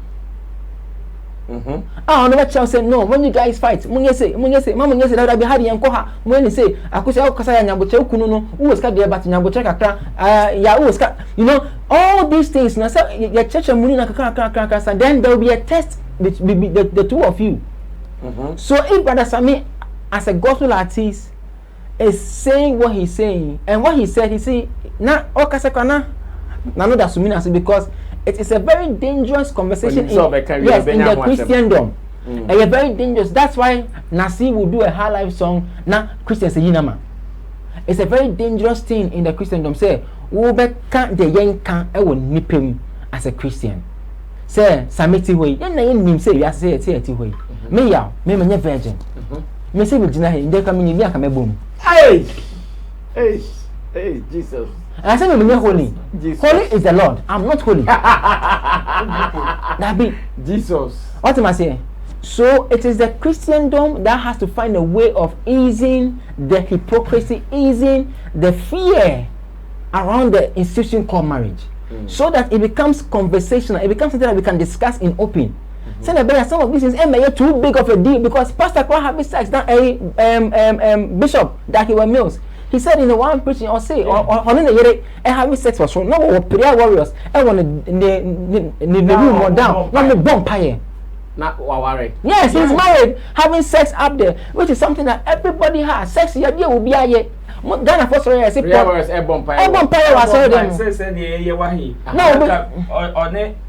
Another child said, no, when you guys fight, when you say, Mama, you say that I be hiding and koha, when you say, I could say, who was cut there, but you know, all these things, now, your church and and then there will be a test between the two of you. So if Brother Sammy, as a gospel artist, is saying what he's saying, and what he said, he say, na okasakana, na no that's because it is a very dangerous conversation in the Christendom. And it's very dangerous. That's why Nasi will do a high life song. Na Christians say yinama. It's a very dangerous thing in the Christendom. Say, "Ube kan de yen kan ewo nipem as a Christian." Say, "Samiti way." Yen na yen nim say we say eti way. Me ya, me menye virgin. Me say we jina he. Nde kam ni bi aka me bom.
Hey, Jesus.
And I say me holy. Jesus. Holy is the Lord. I'm not holy. That be
Jesus.
What am I saying? So it is the Christendom that has to find a way of easing the hypocrisy, easing the fear around the institution called marriage, so that it becomes conversational. It becomes something that we can discuss in open. Some of these things are too big of a deal, because Pastor Kwa having sex, not a Bishop that he was Mills. He said in the one preaching or say or in the year having sex was wrong. No prayer warriors. I want the room or down. Not the bonfire.
Not worry.
Yes, he's married, having sex up there, which is something that everybody has. Sex here will be a year. Ghana first sorry, I say
prayer warriors bonfire.
Bonfire was already.
Say the wahi.
No,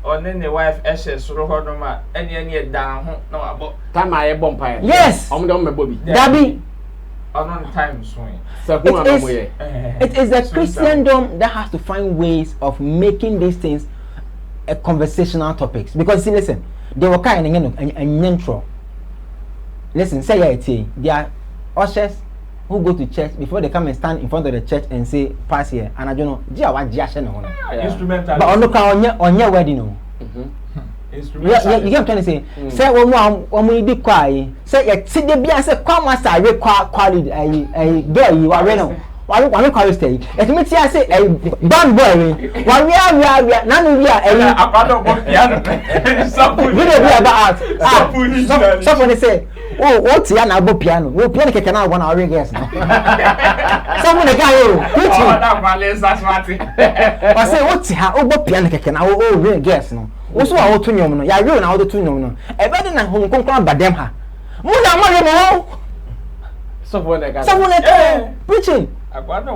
on the wife ashes rohodoma any down no about
time I bonfire.
Yes.
I'm done my bobby.
Dabi.
On time swing.
It is the Christendom that has to find ways of making these things a conversational topics. Because see, listen, they were kind of intro. Listen, say it. They are ushers who go to church before they come and stand in front of the church and say, "Pass here." And I don't know,
instrumental.
But on your wedding, no. You get trying to say, say when we be quiet, say you see the be say come master we quality a girl you are no. Why we call you stay? Let me see say a band boy. Why we are none we are
a part of piano.
Somebody say, oh, what's your now piano? We piano can now one hour guess now. Someone the guy I say what's her piano can now guess now. Also I to nyom no ya real na to nyom no e be na hon konkon badem ha mo na mo no
someone
preaching what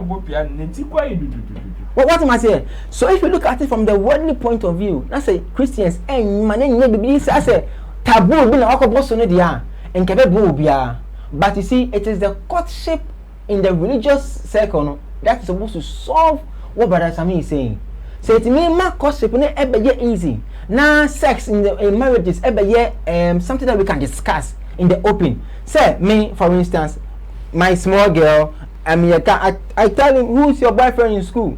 am I saying? So if you look at it from the worldly point of view, that's say Christians I say taboo be na okoboso no dia enkebe bo bia, but you see it is the courtship in the religious circle no that is supposed to solve what Brother Sammy is saying. So it mean my courtship no ebe easy. Now, sex in marriages, something that we can discuss in the open. Say, me, for instance, my small girl, I tell him, who's your boyfriend in school?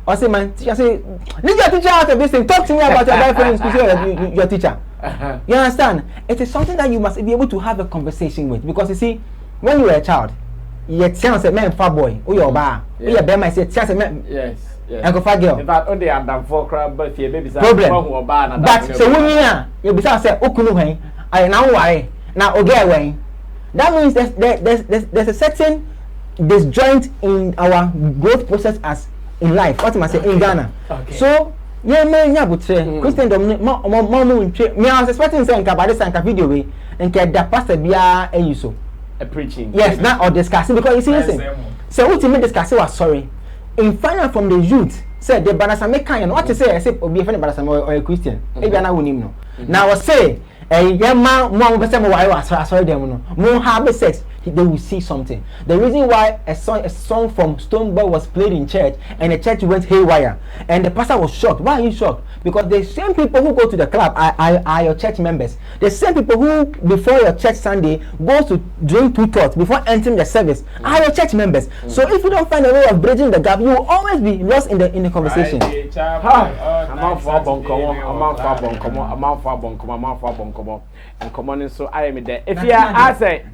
Or say, my teacher, say, leave your teacher out of this thing. Talk to me about your boyfriend in school. Say, your teacher. You understand? It is something that you must be able to have a conversation with. Because you see, when you were a child, you say, man, fat boy, or your bar, or your bear, say, man, yes. Uncle fat girl.
In fact, only I'm done for crab, but your baby's
problem. But so when you be say, "Okunu I now worry now okay way." That means there's a certain disjoint in our growth process as in life. What am I saying in Ghana? Okay. So Christendom me I was expecting say nka bade sanka video we nka da pastor bia so
preaching.
Yes, not or discussing because you see listen. So what you mean discussing was sorry. In final from the youth, said the Banasame kind. What to say? I say, be a friend of Banasame or a Christian. Maybe I wouldn't know. Now I say, a young man, one person why I saw them. More have sex, they will see something. The reason why a song from Stoneboy was played in church and the church went haywire, and the pastor was shocked. Why are you shocked? Because the same people who go to the club are your church members. The same people who before your church Sunday goes to drink 2 thoughts before entering the service are your church members. So if you don't find a way of bridging the gap, you will always be lost in the conversation.
And come on, so I am there. If you are say,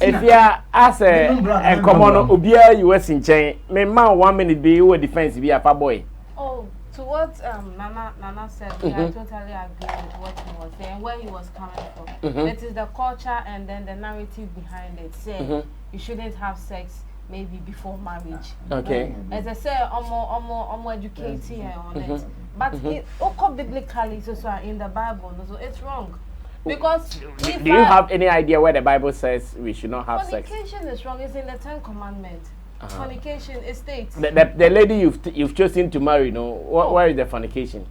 if you are say, and come on, Ubia, you was in chain. May man 1 minute be your defense be a boy.
Oh, to what Nana said, I totally agree with what he was saying, where he was coming from. It is the culture and then the narrative behind it. Say you shouldn't have sex maybe before marriage.
Okay.
As I say, I'm more educated on it. But it also biblically so in the Bible, so it's wrong. Because
do you have any idea where the Bible says we should not have sex?
Fornication is wrong. It's in the 10 Commandments. Fornication is states.
The lady you've chosen to marry, where is the fornication?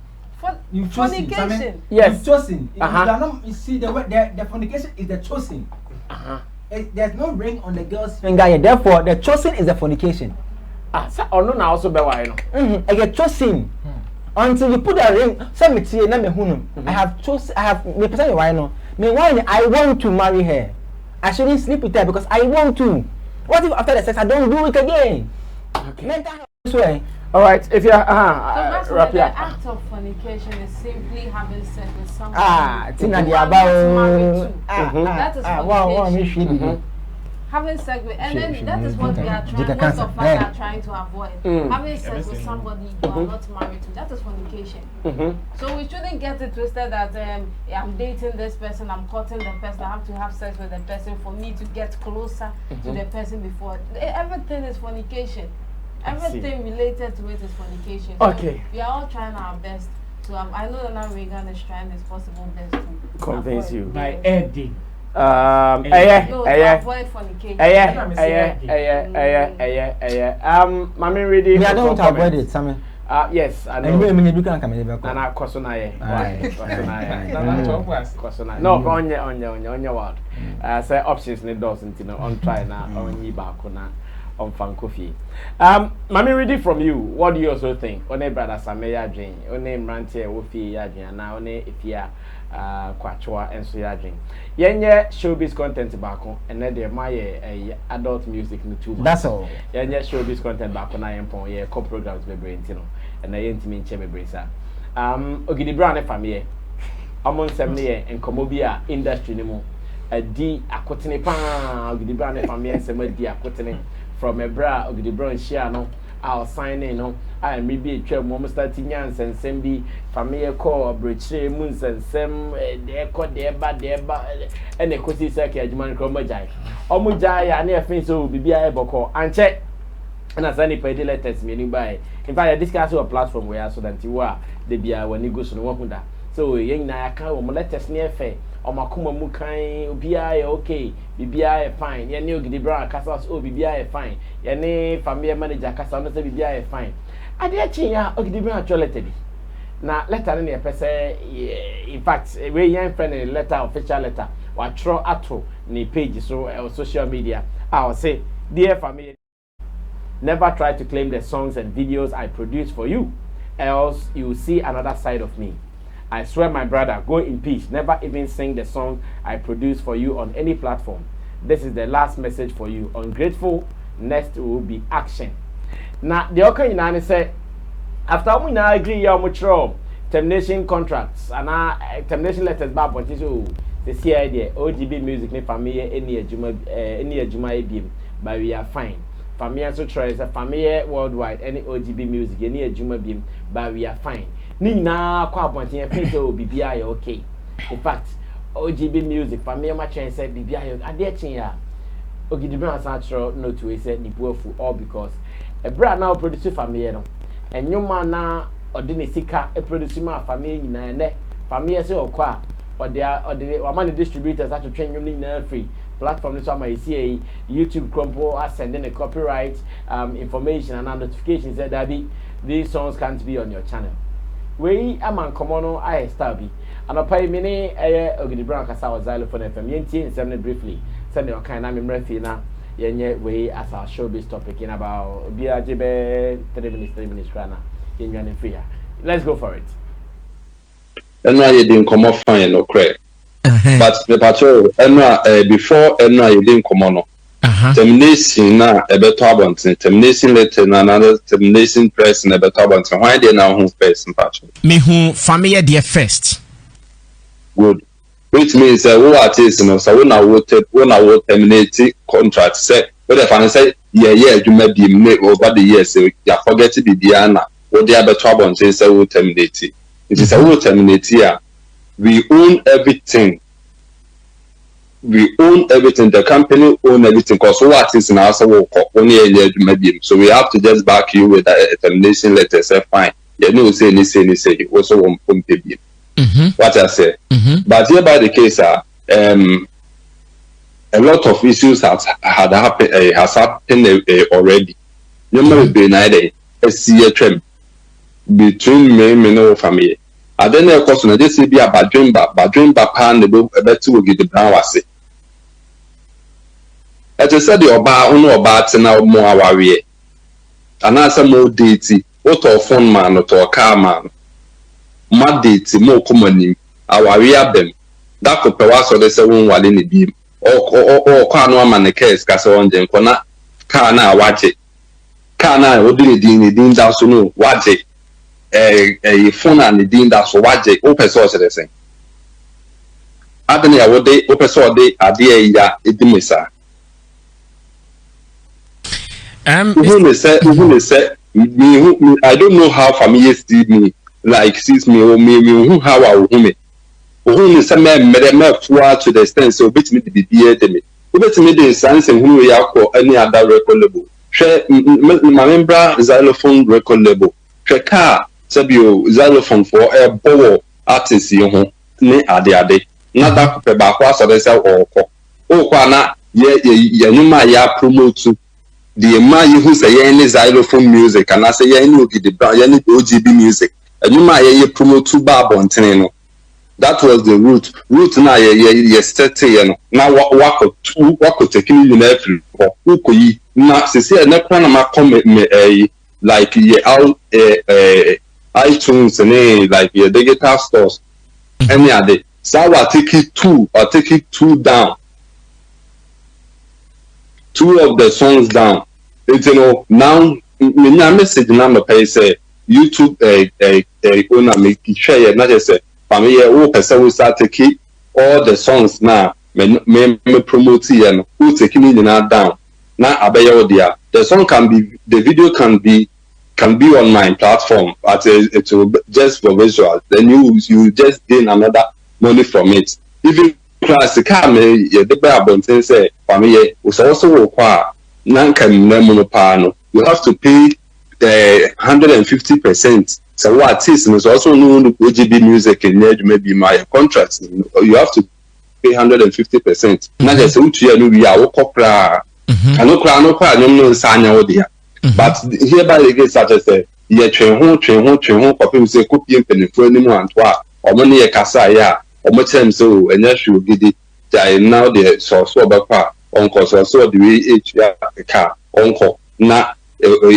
You've
chosen. Fornication.
Yes.
You've chosen. You see the fornication is the chosen. There's no ring on the girl's
finger. Therefore, the chosen is the fornication.
Or no, now also be why
I get chosen. Until you put a ring, I have chosen. I have me person why no. Me why I want to marry her. I shouldn't sleep with her because I want to. What if after the sex I don't do it again?
Okay.
Mental health way.
All right. If you
so that's why the act of fornication is simply having sex with someone.
Tina Diabao.
That is fornication. Having sex with, and then that is what we are trying. Most of us are trying to avoid. Having sex with somebody you are not married to. That is fornication. So we shouldn't get it twisted that I'm dating this person, I'm courting the person, I have to have sex with the person for me to get closer to the person before. Everything is fornication. Everything related to it is fornication. So
okay.
We are all trying our best to. I know that now Reagan is trying his possible best to
convince you
by Eddie.
Avoid fornication.
Mommy ready.
I don't avoid it, Sammy.
Yes, I know.
And you can come in.
Nana Kosonaye. No, on your word. Say options need doesn't, on try now, on Yibakuna, on Fankofi. Mami, read it from you. What do you also think? On a brother Sammy Jane, on a Rantie, Wofi Yajin, and now on a Ifia, Quachua, and Suyajin. Yenye showbiz content back on, and then there my adult music in 2 months.
That's all.
Yenye showbiz content back on, I am on your co programs, baby, and I ain't mean Chebe Brisa. Ogidi Brown Fameye. Among 7 years and Comobia industry nemo. A D Akotene Pan, Ogidi Brown Fameye, and some D Akotene from a bra, Ogidi Brown Shiano. I'll sign in. I may be a trail, Momma starting Yans and Sembi, Family call, Bridge Moons and Sem, their code, their bad, and the Cosi Saki, Juman Cromajai. Omujai, and near Fin so be a boko, and check. And as any petty letters meaning by. In fact, I discuss a platform where so that you are the beer when you go to the Wakunda. So, young Naka, or letters near fair, or Makuma Mukai, BI okay, BBI fine, ya new Gidi Brown, Casas, oh, BBI fine, ya name, family manager, Casas, BBI fine. I did change Ogidi Brown toileted. Now, letter in a person, in fact, a very young friend in a letter, official letter, or throw at ni pages so social media. I will say, dear family. Never try to claim the songs and videos I produce for you, else you will see another side of me. I swear, my brother, go in peace. Never even sing the song I produce for you on any platform. This is the last message for you. Ungrateful, next will be action. Now, the okay in said, after we now agree, you're mature termination contracts and termination letters back on the CID, OGB music, Fameye, any Juma, but we are fine. Family so tries a family worldwide, any OGB music, any Juma beam, but we are fine. Nina, Quaponti, and Pinto will be BI okay. In fact, OGB music, family much and said BBI, I dare change ya. Ogidi Brown Sancho, no to a said Nibuofu, all because a brand now producer family, and your man now, or didn't seek a producer family in a family so qua, or the money distributors have to train you free. Platform this one, I see YouTube crumple, I send in a copyright information and notifications that these songs can't be on your channel. We am on Komono, I stabby. And I pay many Ogidi Brown Casawa xylophone FM, Yenti, and send it briefly. Send your kind of refina, Yenye way as our showbiz topic in about BRGB 3 minutes, Krana, in free. Let's go for it.
And now you didn't come off fine or crack. But the patrol, before you didn't come on. Termination now a better abundance, termination letter and another termination press and a better abundance. Why they now home person patrol?
Me who family dear first.
Good. Which means who artists so when I will terminate contract set. But if I say yeah, you may be made over the years, so you forget to be Diana, what the other trouble says I will terminate it. It is a will terminate here. We own everything. The company own everything because all artists in our work only maybe. So we have to just back you with a termination letter. Say fine. You know, say you also won't pay. What I say. But here by the case, a lot of issues has happened already. You may be neither a see trend between me and no family. I don't know, because this will be a bad dream, pan the book about to get the brown was it. As I said, your bar on no bats and now more warrior. And answer more deity, what or phone man or to a car man. Mad deity, more common, our warrior them. That could perhaps or the 7 while in the beam. Or car no man the case, castle on them, car now watch it. Car now, what do you din down to know, watch it. A phone and the dean that's for what they open source the same. I don't know what they open source they are there, it dimisa. Who say, I don't know how Fameye see me, like sees me or me, who how I will me. Who is a man, to the extent so bit me to be dear to me. Who bet me the science and who we are called any other record label. Share my member xylophone record label. Share car. Sabio xylophone for a bow artist you ne ade nada ko ba kwa so dey say o kwana ye numa ya promote the man who say any xylophone music and I say any Ogidi Brown, any OGB music. And you might promote two bar on tenno. That was the root. Root now ye steady now wako taking you every who could ye now say na kwana ma come me like ye out iTunes and like your digital stores. Any other. So I take it two down. Two of the songs down. It's now me message number pay say YouTube owner make share not just say Fameye who person will start taking all the songs now me promote and who taking it down. Now abeya there. The song can be the video can be on my platform but it will just for visual. Then you just gain another money from it. Even class car me the bear bonten say Fameye was also require non-can you have to pay 150%. So what is also known OGB music and maybe my contracts. You have to pay 150%. Not just we are copra. I no sanya odia. But hereby they get such as say ye train home copy say copy and for anyone or money a casa ya or much time so and yes you did it. Now the source of uncle so the way car uncle na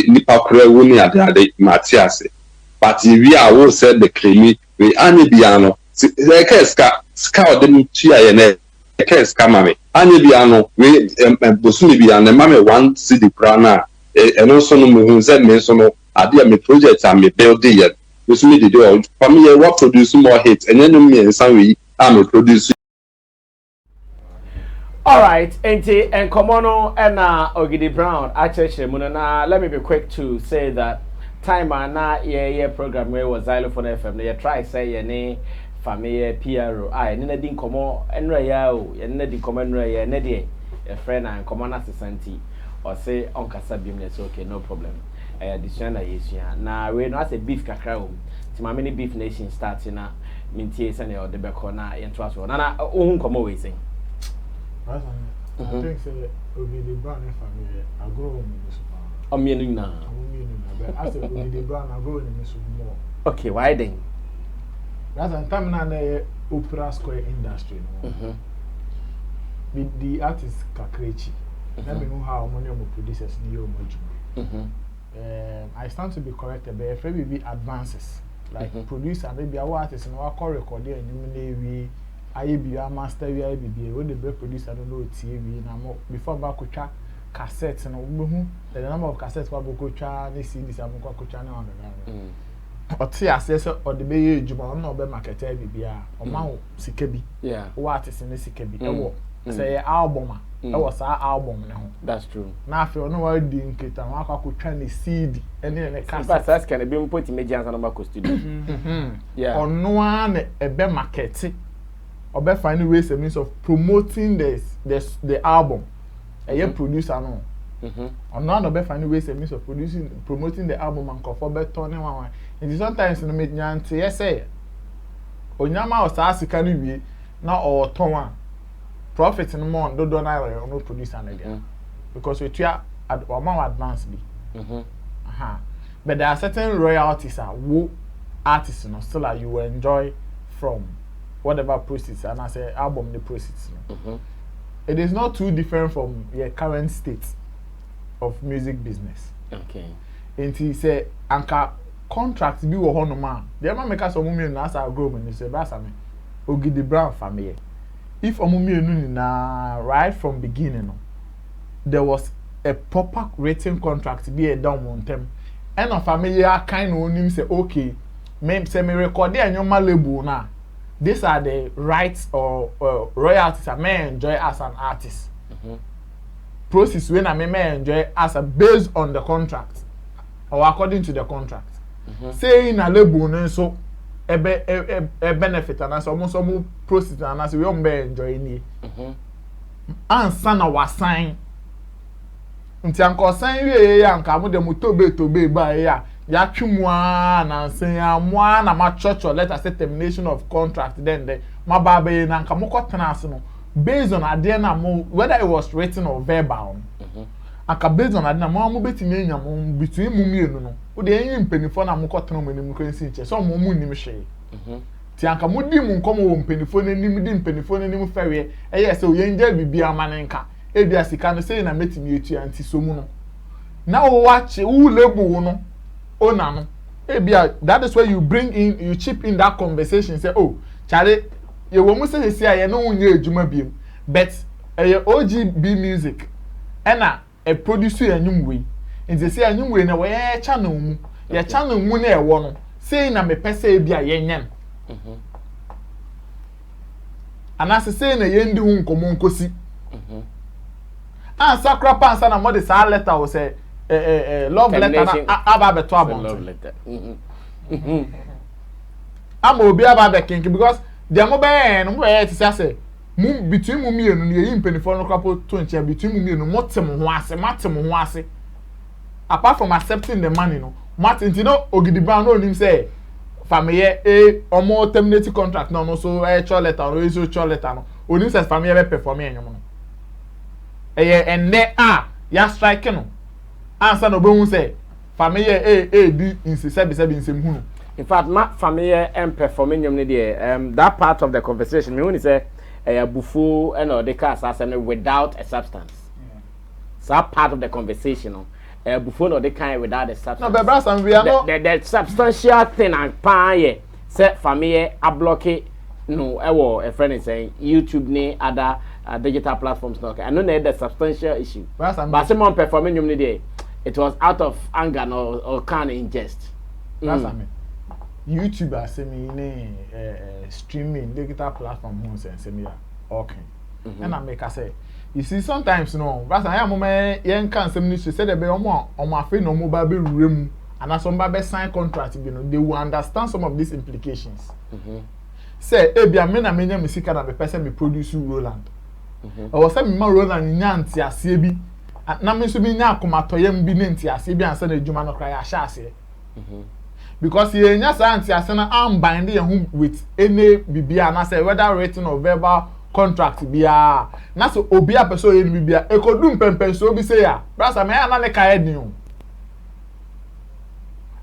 nipa kura woni ade Matias but we are all said the creamy we ani biano ska odem tua ye na ska mame ani biano we bosumi biano mame 1 city prana eno so no mu say me so no ade me project am me build ye bosumi de do family what produce more hits and then me ensan we am produce.
Alright, and Komono and Ogidi Brown, actually, Munana, let me be quick to say that time and na program where was Xylophone FM. They try say your name, Fameye, PRO. I didn't come on and Rayao, and Neddy Common Ray, and Neddy, a friend and common assistant, or say on Casabium, that's okay, no problem. This one is here. Now, we're not a beef cacao. To my many beef nation starting at Minties and the Becona and Trust one. And I won't come away saying.
I think say Ogidi Brown and Fameye I grow in this one.
I'm meaning now.
But I said Ogidi Brown I grow in this more.
Okay, why then?
That's a time now the opera square industry. With the artist Kakrechi. Let me know how many of the producers new I stand to be corrected, but if we be advances like producer, maybe our artists and our core recorder and we. I be a master VIB, when the break producer don't know TV now before back cassettes and the number of cassettes what go this CDs and go channel but see access or the bay Juma no be marketer bibia or man sikebi what is in the sikebi say album was our album now.
That's true.
Now if you know what doing kit and I could try the CD and then the cassette
that's can be put images and number studio. Yeah.
Or no one a be market or be finding ways and means of promoting the album. A year producer no. Or none be finding ways and means of promoting the album and for be turning one. And sometimes no make nyanti yes say. Onyama o sa sika ni wie na o ton one. Profit no more do na no producer na there. Because we try advance be. But there are certain royalties who artists no still you will enjoy from whatever proceeds and as a album the proceeds. It is not too different from your current state of music business.
Okay.
And he say anka contracts be wo hono ma. The man make us omumienu na asa grow me say brasa me. Ogidi Brown Fameye. If omumienu na right from beginning no, there was a proper written contract be a down on them. And of Fameye kind of him say okay, me say me record there your label na. These are the rights or royalties I may enjoy as an artist. Process when I may enjoy as a based on the contract or according to the contract. Saying a label so a benefit and as almost some process and as we don't enjoy any. And son was sign. Until Uncle sign we and come with the to be by ya. Yachumwa na say amwa na ma church or let us say termination of contract then the ma babe na nka moko tenase no based on ade na mo whether it was written or verbal aka based on adina mo betimi enya mo between mu mienu no wo de enyi mpenifo na mo kotena mo nim kwensi che so mo mu nim hwe ti anka mo di mu nkomo wo mpenifo na nim di mpenifo na nim fawe eye se o yenja bibia amanenka ebia sika no sei na metimi etu anti so mu no na wo wache wo lebu wo no ona no ebia that is where you bring in you chip in that conversation say oh chare ye wo mu se se aye no unye ejuma biem but OGB music ena a producer anyum we nti say anyum we na we channel mu ye channel mu na ewo no say na me pese ebia ye nyam anase say na ye ndi hu nkomo nkosi sakra pansa na mo de sa letter wo say love letter na aba beto abon love letter am obi aba be king because the mo be no be ti say mu between mu mienu no ye impenifo no kwapo to nche between mu mienu motem ho ase matem ho ase apart from accepting the money no Martin no Ogidi Brown no nim say Fameye omo terminate contract no so cho letter no so cho letter no onim say Fameye be perform enyom no enne ya strike no answer no be hu say Fameye di inse nsem hu no.
In fact Fameye perform enyom no there that part of the conversation me when he say bufu and the car assassin without a substance. So that part of the conversation, bufu no the kind without a substance.
No, but brother, we are not
the substantial thing and pan say Fameye a block it. No, a friend is saying YouTube ni other digital platforms no. I know the substantial issue. But someone performing you day, it was out of anger or kind of ingest.
YouTuber semi streaming digital platform who semi okay and I make I say you see sometimes no but I am yen can semi say the be omo afi no mobile be rem and some be sign contract you know they will understand some of these implications say ebia me na menya musica na be person me produce Roland or say me ma Roland nya anti ase bi na me so bi nya akomatoyem bi na anti ase bi ansa na adwuma no kra ya sha ase because ye nya santi asena am bind him with any bibia na say whether written or verbal contract bia na so obi a person ye bibia e ko dum pempen so bi say ya brasa me na ne ka edin o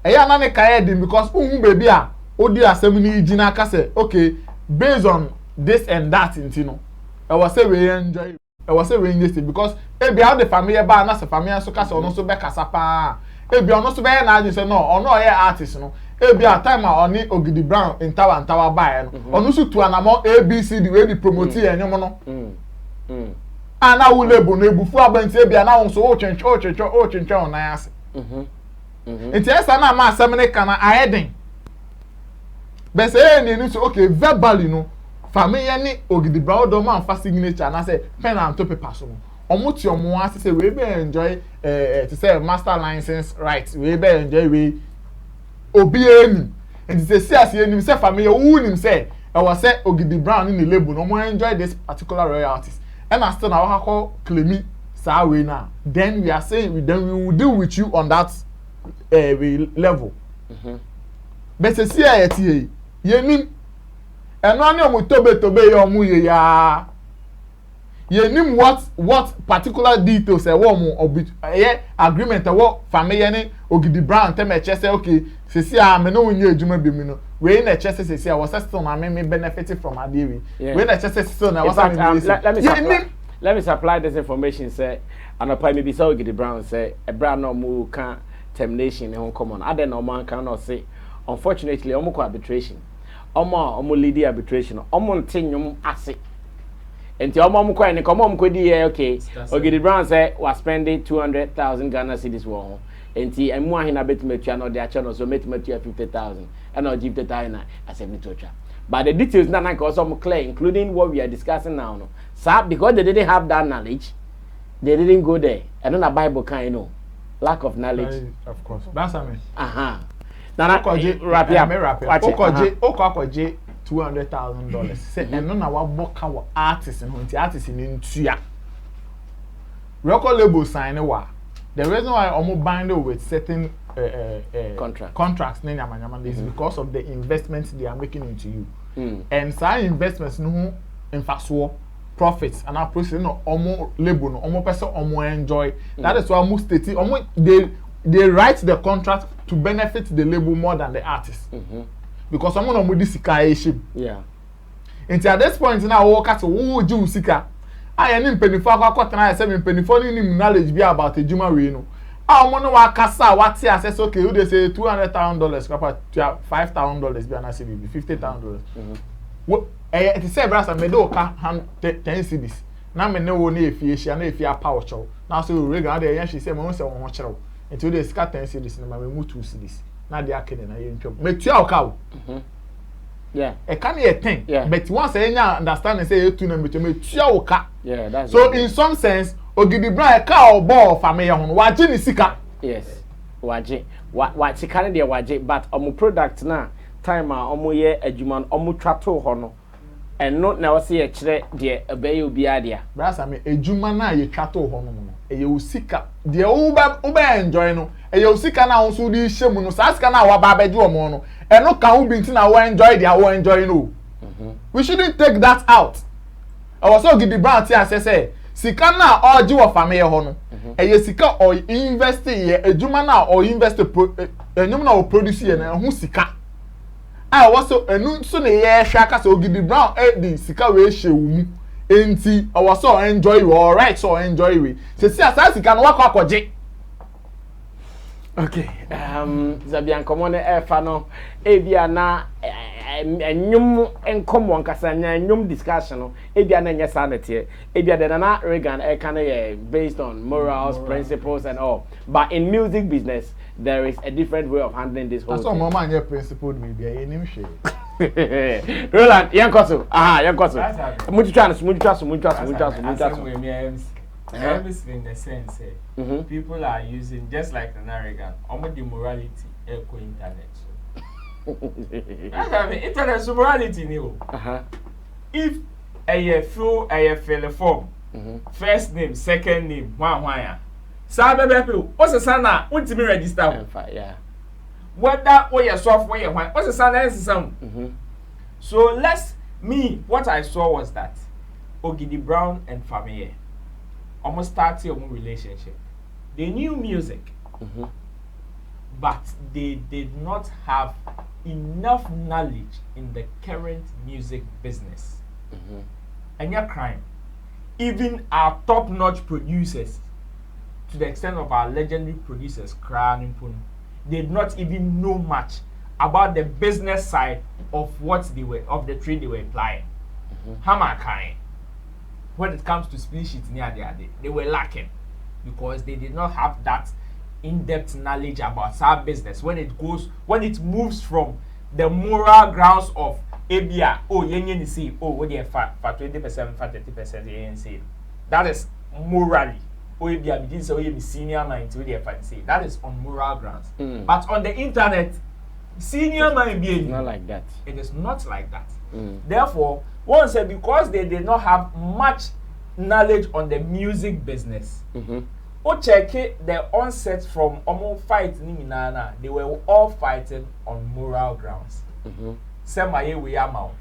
e ya na ne ka edin because hu baby a odi asem ni gina ka say okay based on this and that intino e was say we enjoy e was say we enjoy because e bia the family ba na say family so ka say ono so be kasa pa ebi ono so be na agi say no ono ye artist no ebi a time a oni Ogidi Brown in tower buy no ono so tu anamo ABC the way the promote enyom no ana wo lebo no ebufu abanti ebi ana won so o chencho na ase enti esa na ma asem ne kana aheden be say ni so okay verbally no Fameye ni Ogidi Brown do man fa signature na say pen and paper so omuti omo ase say we be enjoy to say master license rights we be enjoy we obi eni and say see as eni say Fameye who nim say I was say Ogidi Brown in the label no more enjoy this particular royalties and I still now call claim sa we now then we are saying we will deal with you on that level but say see ayeti ye nim eno ani omo tobe ye omo ye ya ye nim what particular details e wo mo agreement e wo Fameye ni Ogidi Brown tell me say okay sesi a me no unye adwuma bi mi no we na che say sesi a was still na me benefit from adewi we na che say still na was
let me supply this information say anopa me bi say Ogidi Brown say e bra no mo kan termination e come on ade no man kan no say unfortunately omo ko arbitration omo lead arbitration omo ntinyum ase enti omo ko en ko omo ko di okay Ogidi Brown say was spending 200,000 Ghana cedis wo enti emu ahina betumetua no de acha no so metumetua 50,000 and I'll give the time I said me to try but the details na like also clear including what we are discussing now no so because they didn't have that knowledge they didn't go there and on the Bible can you know lack of knowledge
of course that's I mean
now wrap up
okoje $200,000 say eno na wa boka wa artist no nti artist ni ntua record label sign wa the reason why omo bind with certain contracts na nyamanyama is because of the investments they are making into you and some investments no mfaso profits and our process no omo label no omo person omo enjoy. That is why most stating omo they write the contract to benefit the label more than the artist. Because someone omo di sika eshim.
Yeah.
Until at this point now work at wo ji sika. I any mpenifo akwa na say mpenifo ni knowledge be about ejuma we no. Omo no wa kasa what say access okay who they say $200,000 kapa $5,000 be na say $50,000. It is said brasa me do ka 10 cedis. Na me ne wo na efie hia na efie apa wo chew. Na so rega dey yan she say me won say won chew. Until they scat 10 cedis na me mu 2 cedis. Na dey akene na ye ntwom. Me tua o ka wo.
Yeah.
It can be a thing.
Yeah.
But once you understand and say you tune me tua o ka.
Yeah, that's
so in some sense Ogidi Brown ka o ball Fameye ho. Waje ni sika.
Yes. Waje. Wa sika ne dey waje but omo product na time a omo ye adwuma omo twato ho no. Eno na wo se ye kire de ebeye obi adia.
Brasa me adwuma na ye twato ho no no. Eye usika. De wo ba enjoy no. Eye usika na wo so di hyemu no. Sa sika na wa ba beje omo no. Eno ka wo binti na wo enjoy dia wo enjoy no. We shouldn't take that out. Our so Ogidi Brown ti say sika na oji wo Fameye ho no. Eye sika o invest ye adwuma na o invest enyum na o produce ye na hu sika. I was so enu so na ye hwa ka so Ogidi Brown di sika we hye wu mu. Enti I was so enjoy you all right so enjoy we. Se si asa sika no wakọ akọje.
Okay. Zabian komone efa no ebia na enyum enkomo nkasa nya enyum discussion no ebia na nya sanete ebia de na Reagan e kan based on morals, principles and all. But in music business there is a different way of handling this whole thing.
That's what mama nya principle me bia enim hwe.
Roland, yankoso. Yankoso. Mutitwa.
Obviously, in the sense, people are using just like an arrogant, almost the morality echo internet. Internet so morality new. If a fill form, first name, second name, one. Sabe people, what's the son now? Want to be registered?
Yeah.
What that way your software? What's the son is some? So what I saw was that Ogidi Brown and Fameye almost started a relationship. They knew music, but they did not have enough knowledge in the current music business. And your crime. Even our top-notch producers, to the extent of our legendary producers, they did not even know much about the business side of the trade they were applying. Hammer kind. When it comes to split sheets near they were lacking because they did not have that in-depth knowledge about our business when it moves from the moral grounds of ABA, yen see, what they for 20%, for 30%, yen see. That is morally. ABA begins to be senior mind to the fancy. That is on moral grounds. But on the internet, senior mind being
not like that.
It is not like that. Therefore, one said because they did not have much knowledge on the music business. Check the onset from almost fighting Nana, they were all fighting on moral grounds. Sammy, we are now.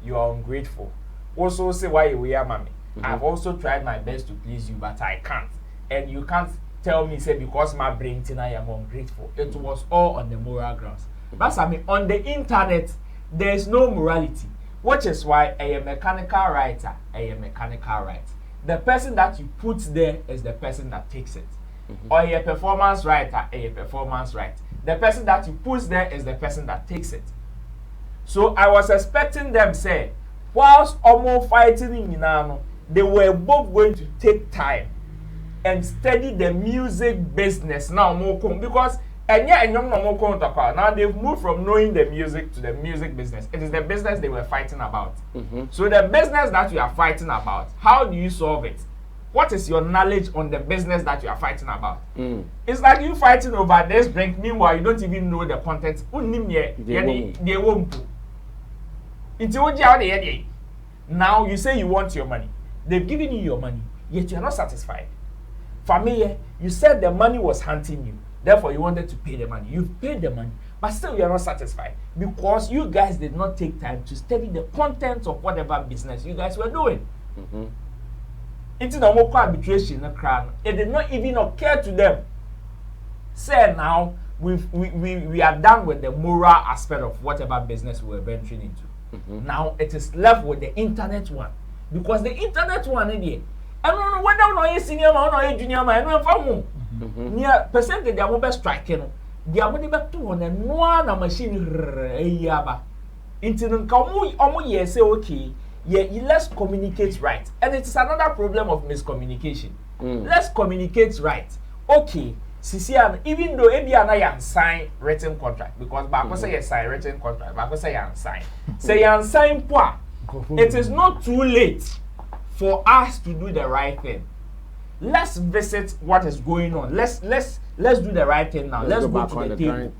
You are ungrateful. Also say why we are mommy. I've also tried my best to please you, but I can't. And you can't tell me say because my brain I am ungrateful. It was all on the moral grounds. But I mean on the internet there is no morality. Which is why a mechanical writer, the person that you put there is the person that takes it. Or a performance writer, the person that you put there is the person that takes it. So I was expecting them say, whilst almost fighting in Inano, they were both going to take time and study the music business now more because now they've moved from knowing the music to the music business. It is the business they were fighting about. So the business that you are fighting about, how do you solve it? What is your knowledge on the business that you are fighting about? It's like you fighting over this drink, meanwhile you don't even know the content. Now you say you want your money. They've given you your money, yet you are not satisfied. Fameye, you said the money was hunting you. Therefore, you wanted to pay the money. You've paid the money, but still you are not satisfied because you guys did not take time to study the contents of whatever business you guys were doing. It's no more arbitration no crown. It did not even occur to them. Say now we are done with the moral aspect of whatever business we were venturing into. Now it is left with the internet one. Because the internet one I don't know whether or not senior man or junior man, I don't know. Near percentage they are more striking. They are more back to one and one a machine yaba. Into the yes say okay. Yeah, let's communicate right. And it's another problem of miscommunication. Let's communicate right. Okay, Sisian, even though I sign written contract, because Bako say you sign written contract, Bako say you sign. Say you sign poa. It is not too late for us to do the right thing. Let's visit what is going on. Let's do the right thing now. Let's go to the table.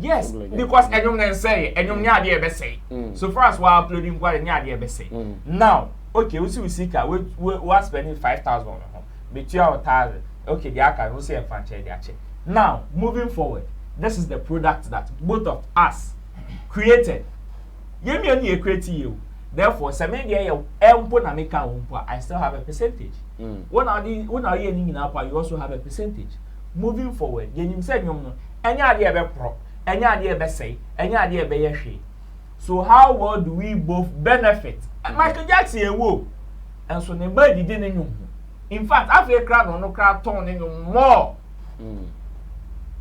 Yes, because anyone can say, anyone near the ever say. So for us, we're uploading what near the ever say. Now, okay, we see we are spending 5,000 on home. Between our 1,000, okay, the account we see a franchise. Now, moving forward, this is the product that both of us created. You me create you. Therefore, I still have a percentage. When are you in Apa, you also have a percentage. Moving forward, you said any idea about pro, any idea about say, any idea about she. So how well do we both benefit? Michael Jackson woo. And so nobody didn't know. In fact, after a crowd or no crowd turning more.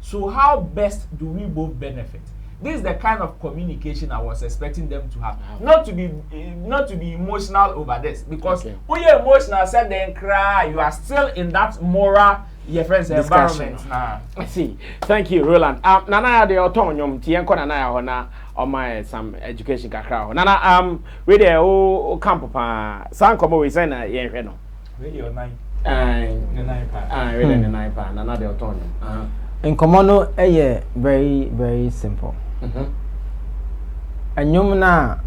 So how best do we both benefit? This is the kind of communication I was expecting them to have. Not to be emotional over this, because when you're emotional, said then cry, you are still in that moral friends environment now.
I see. Thank you, Roland. Nana the autonomous tienko nana hona on my some education kakra. Nana really o camp pa san komo we say na yen hwe no.
Radio 9.
Really 9 pa nana the autonomous.
In Komono, very, very simple. Enyumna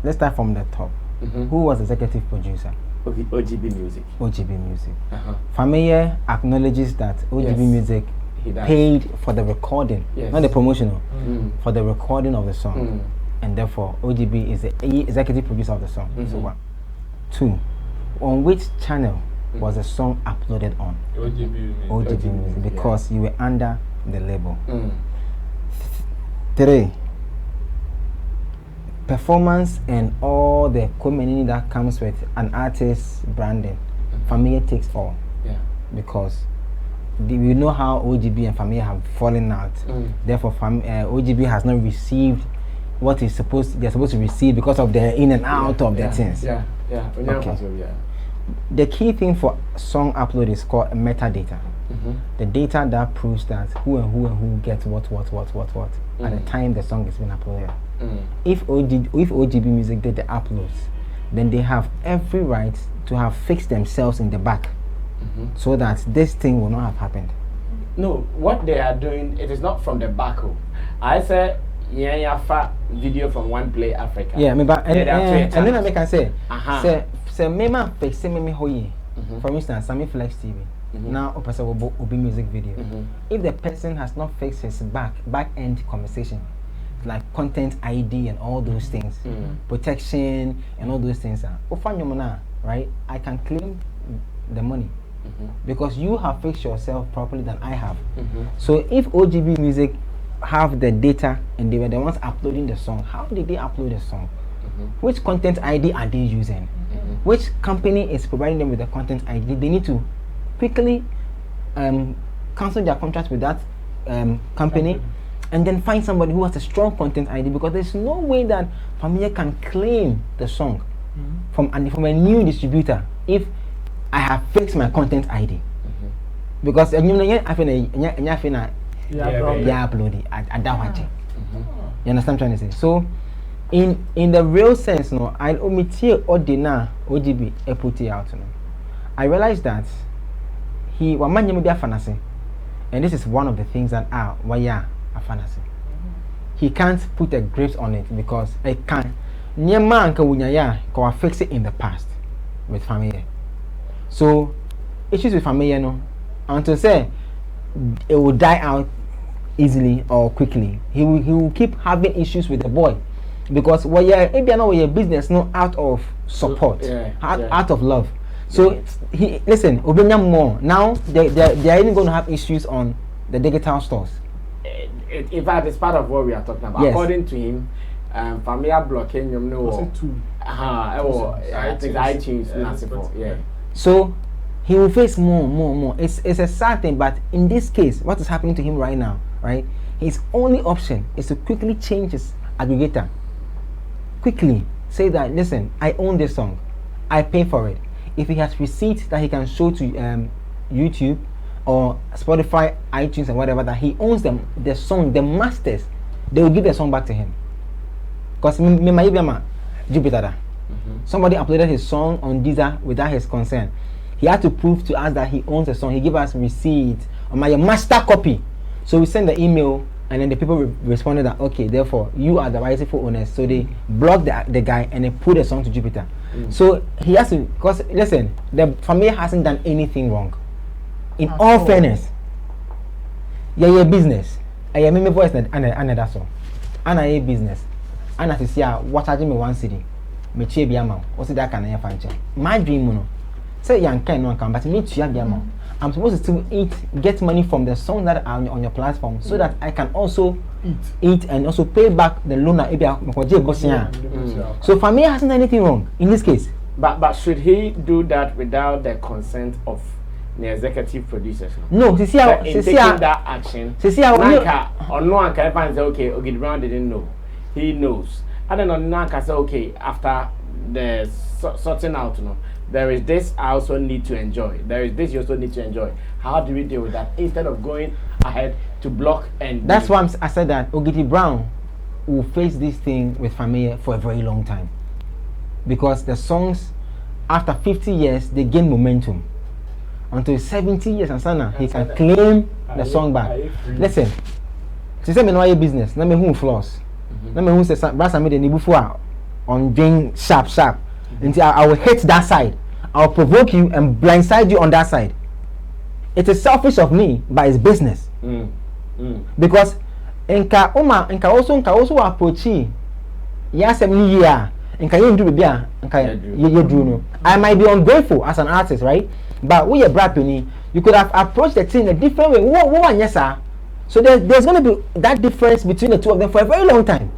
let's start from the top. Who was the executive producer?
OGB Music.
Fameye acknowledges that OGB Music paid for the recording, not the promotional, for the recording of the song, and therefore OGB is the executive producer of the song. So 1, 2, on which channel was the song uploaded on? OGB Music, because you were under the label. 3, performance and all the community that comes with an artist's branding. Fameye takes all, because we know how OGB and Fameye have fallen out. Therefore, OGB has not received what they're supposed to receive because of their in and out of their things. Okay. The key thing for song upload is called metadata. The data that proves that who and who gets what at the time the song is being uploaded. If OGB Music did the uploads, then they have every right to have fixed themselves in the back, so that this thing will not have happened.
No, what they are doing, it is not from the back. I said video from One Play Africa.
Yeah, and then I can say, say mema fix me hoye. For instance, Sammy Flex TV. Now a person will be music video. If the person has not fixed his back end conversation, like content ID and all those things, protection and all those things, right? I can claim the money because you have fixed yourself properly than I have. So if OGB Music have the data and they were the ones uploading the song, how did they upload the song? Which content ID are they using? Which company is providing them with the content ID? They need to quickly cancel their contract with that company and then find somebody who has a strong content ID, because there's no way that Fameye can claim the song from a new distributor if I have fixed my content ID. Because you understand what I'm trying to say? So in the real sense, no, I'll omit Odina OGB put it out. No, I realized that he fantasy, and this is one of the things that are a fantasy. He can't put a grip on it because it can fix it in the past with Fameye. So issues with Fameye, no, until say it will die out easily or quickly. He will keep having issues with the boy because maybe I know your business no out of support, out of love. So he listen, Obinya more now. They are even going to have issues on the digital stores.
In fact, it's part of what we are talking about. Yes. According to him, Fameye blocking you know. I think iTunes. Yeah.
So he will face more. It's a sad thing, but in this case, what is happening to him right now, right? His only option is to quickly change his aggregator. Quickly say that, listen, I own this song, I pay for it. If he has receipts that he can show to YouTube or Spotify, iTunes, and whatever, that he owns them, the song, the masters, they will give the song back to him. Because Jupiter, somebody uploaded his song on Deezer without his consent. He had to prove to us that he owns the song. He gave us receipt on my master copy. So we sent the email, and then the people responded that, okay, therefore you are the rightful owners. So they blocked the guy and they put the song to Jupiter. So he has to, because listen, the family hasn't done anything wrong. In all fairness, your business, I my voice and that's all. And I business, and as you see, what charging me 1 city, me cheap yama. What's that kind of fancy? My dream, no. Say young can not come, but me cheap yama. I'm supposed to get money from the songs that are on your platform, so that I can also eat and also pay back the loan. So Fameye hasn't done anything wrong in this case.
But should he do that without the consent of the executive producers?
No, taking
that action. On no one can say, okay, Ogidi Brown didn't know. He knows. And then on Nanka say, okay, after the sorting out, there is this I also need to enjoy. There is this you also need to enjoy. How do we deal with that instead of going ahead to block and?
That's why I said that Ogidi Brown will face this thing with Fameye for a very long time, because the songs after 50 years they gain momentum. Until 70 years and sana he can claim the song back. Listen, she said me know your business. Let me who flaws. Let me who say brasa me the nibufu on being sharp. Until I will hit that side. I'll provoke you and blindside you on that side. It is selfish of me, but it's business. Because nka also approach ya 7 year nka you do bia nka you do no. I might be ungrateful as an artist, right? But we a brad penny, you could have approached the thing in a different way. Yes, sir. So there's going to be that difference between the two of them for a very long time.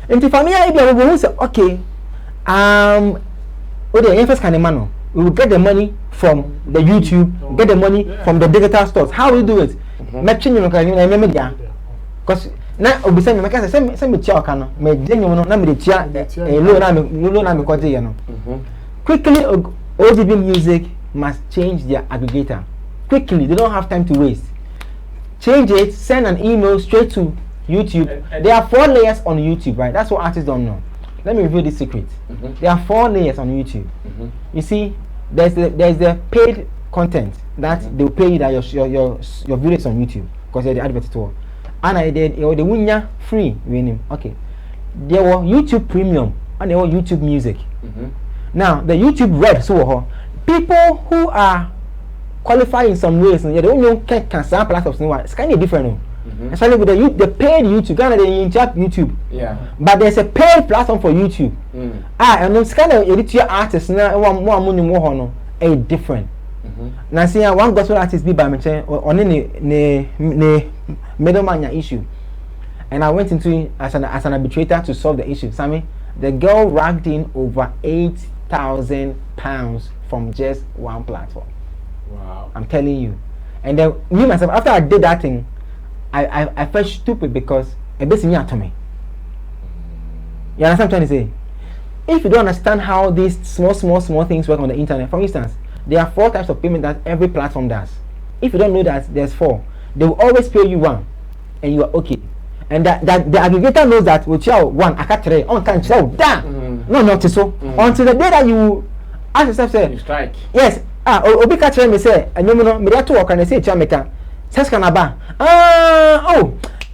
And if Fameye will say, okay, we will get the money from the YouTube, get the money from the digital stores. How will we do it? Because now we send me chia quickly OGB Music must change their aggregator. Quickly, they don't have time to waste. Change it, send an email straight to YouTube. There are 4 layers on YouTube, right? That's what artists don't know. Let me reveal this secret. There are 4 layers on YouTube. You see, there's the paid content that they'll pay you that your videos on YouTube because you're the advertiser. And I did the winya free winning. Okay. There were YouTube Premium and there were YouTube Music. Now the YouTube Red, so people who are qualified in some ways, they don't know can platforms. It's kind of different. Especially with the paid YouTube, Ghana they inject YouTube. Yeah. But there's a paid platform for YouTube. And it's kind of editor artists now more money more no a different. Now see one gospel artist be by mention on ne middleman issue. And I went into it as an arbitrator to solve the issue. Sammy, the girl ranked in over £8,000 from just one platform. Wow. I'm telling you. And then me myself, after I did that thing, I felt stupid because it basically me to me. You understand what I'm trying to say? If you don't understand how these small things work on the internet, for instance, there are 4 types of payment that every platform does. If you don't know that there's 4, they will always pay you 1 and you are okay. And that the aggregator knows that with your 1, I can't trade on time show damn. No, not so. Until the day that you ask yourself, say you strike. Yes. Obi catch me say, and no, me to work and say Jamaica. Says Canaba.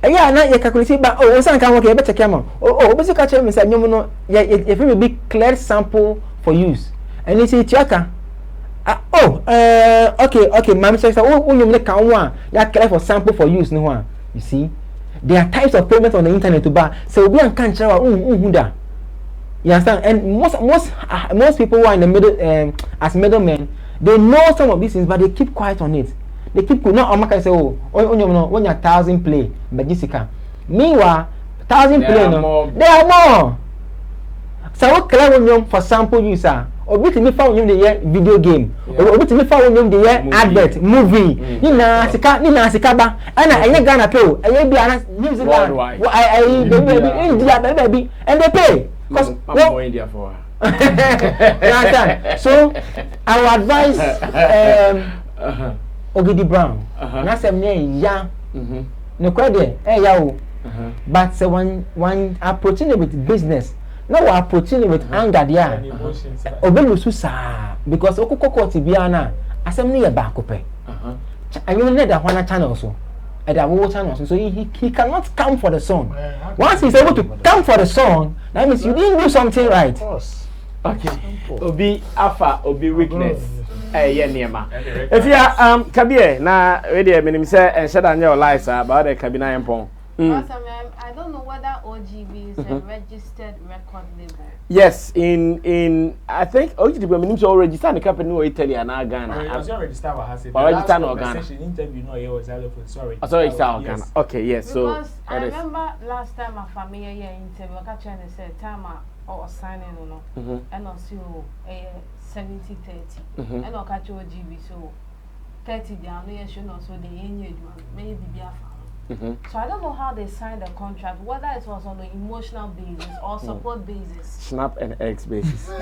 Yeah, now you calculate, but some can work a better camera. Obi catch me say, no, yeah, if it will be clear sample for use. And you say Chaka. Okay, ma'am says, you make one, that clear for sample for use, no one. You see? there are types of payments on the internet to buy. So we can't show you understand? And most people who are in the middle as middlemen, they know some of these things, but they keep quiet on it. They keep no. I'm not gonna say when you're 1,000 play, but Jessica. Meanwhile, 1,000 play no, there are more. So what can I for sample user? Or we can find the video game. Or we can find the advert movie. Nina Sikaba. And I ain't gonna pay. I be New Zealand. India baby, and they pay. Because I'm India for. So I would advise Ogidi Brown. That's a me young. No credit, but so one approaching it with business. No, we're approaching it with anger, yeah. Because Okoko Tibiana, as I'm near back up. I mean, that one channel so. At our channel, so he cannot come for the song. Once he's able to come for the song, that means you didn't do something right.
Okay. Obi alpha, obi weakness. Yeah, Niema. If you Kabie, na ready a minimum say and shut down your lies about the Kabina Empong.
I don't know whether OGB is a registered record label.
Yes, in I think Ogidi Beminim's already registered the company in Italy and Ghana.
I was registered with Hassan.
Or registered in Ghana.
Interview no here was sorry.
Sorry, Ghana. Okay, yes.
Because
so
I remember last time a Fameye interview, I trying to say time or signing and also 70-30. And I catch OGB so 30 down here should not so the maybe be a So I don't know how they signed the contract, whether it was on the emotional basis or support basis.
Snap and X basis.
I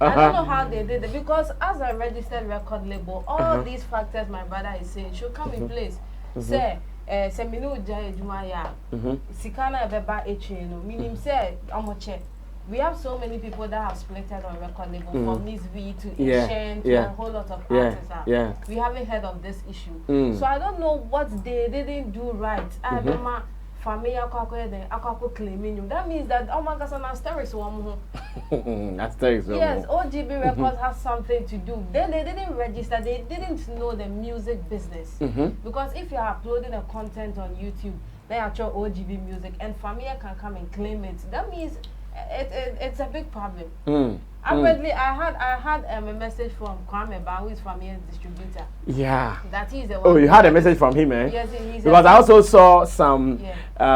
don't know how they did it because as a registered record label, all these factors my brother is saying should come in place. Say, Semino Jaya Jumaya, Sikana Beba Echino, meaning say, Omoche. We have so many people that have splitted on record label from Miss V to Asian to a whole lot of artists. We haven't heard of this issue. So I don't know what they didn't do right. I remember Fameye Akako claiming that means that oh my gosh, an asterisk one. Yes, OGB Records has something to do. Then they didn't register, they didn't know the music business. Because if you are uploading a content on YouTube, they are your OGB music and Fameye can come and claim it. That means it's a big problem. Apparently, I had a message from Kwame Ba, who is Fameye's distributor.
Yeah.
That he's the one.
Oh, you had a message from him, eh?
Yes, he's
because I also saw some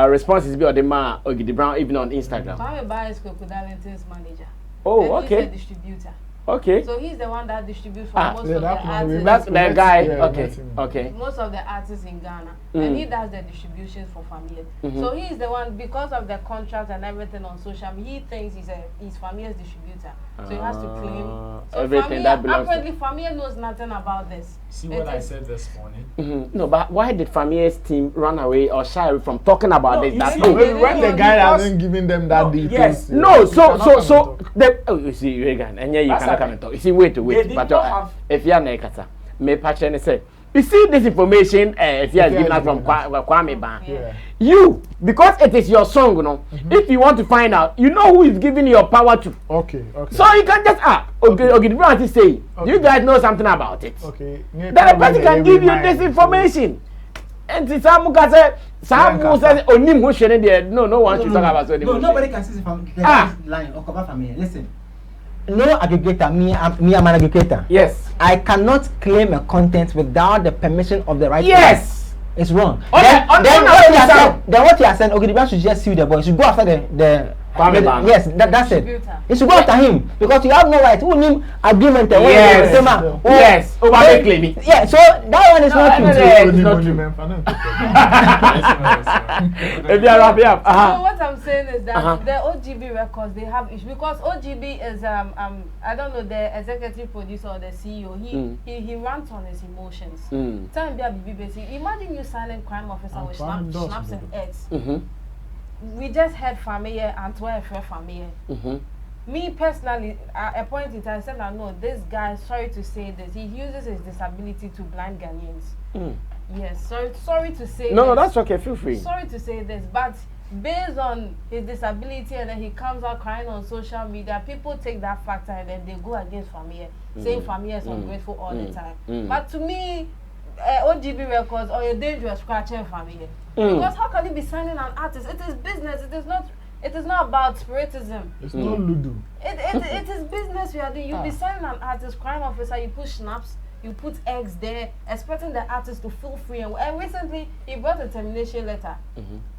responses by the man Ogidi Brown even on Instagram.
Kwame Ba is Kokodalentin's manager.
Oh,
and
okay.
He's the distributor.
Okay.
So he's the one that distributes for most of the artists.
That's the guy. Okay.
Most of the artists in Ghana. And he does the distributions for Fameye. So he's the one, because of the contract and everything on social media, he thinks he's Fameye's distributor. So he has to claim. So
everything that belongs
apparently Fameye knows nothing about this.
See what I said this morning?
No, but why did Fameye's team run away or shy away from talking about this?
When the guy hasn't given them that details.
Yes. No, so you see, Regan, and yeah, you cannot come and talk. You see, wait. But if you are Nekata, may patch and say, you see this information, if you are given us from Kwame Ba, you, because it is your song, you know, if you want to find out, you know who is giving your power to.
Okay.
So you can just okay, the brand is saying, you guys know something about it.
Okay.
Then a person can give you this information. And some says, Onim who shouldn't there. No one should talk about so
no, nobody can see from the line or cover from here. Listen. No aggregator, me I'm an aggregator.
Yes.
I cannot claim a content without the permission of the right
Yes.
Person. It's wrong.
Then
what you are saying, okay, the brand should just sue the boy. You should go after the yes, that's it. You should go after him because you have no right. Who name agreement?
Yes. Over claiming.
Yeah. So that one is not
true. If you are wrapping up. So what I'm saying is that the OGB records they have issues because OGB is I don't know the executive producer or the CEO. He runs on his emotions. Time be basic. Imagine you silent crime officer with snaps and eggs. We just had Fameye and 12 Fameye. Me personally, at a point in time, I said, no, this guy, sorry to say this, he uses his disability to blind Ghanaians. Yes, sorry to say
No, that's okay, feel free.
Sorry to say this, but based on his disability and then he comes out crying on social media, people take that factor and then they go against Fameye, saying Fameye is ungrateful all the time. But to me, OGB records or a dangerous scratching family. Because how can you be signing an artist? It is business. It is not about spiritism.
It's not Ludo.
It is business we are doing. You be signing an artist, crime officer, you put snaps, you put eggs there, expecting the artist to feel free. And recently, he brought a termination letter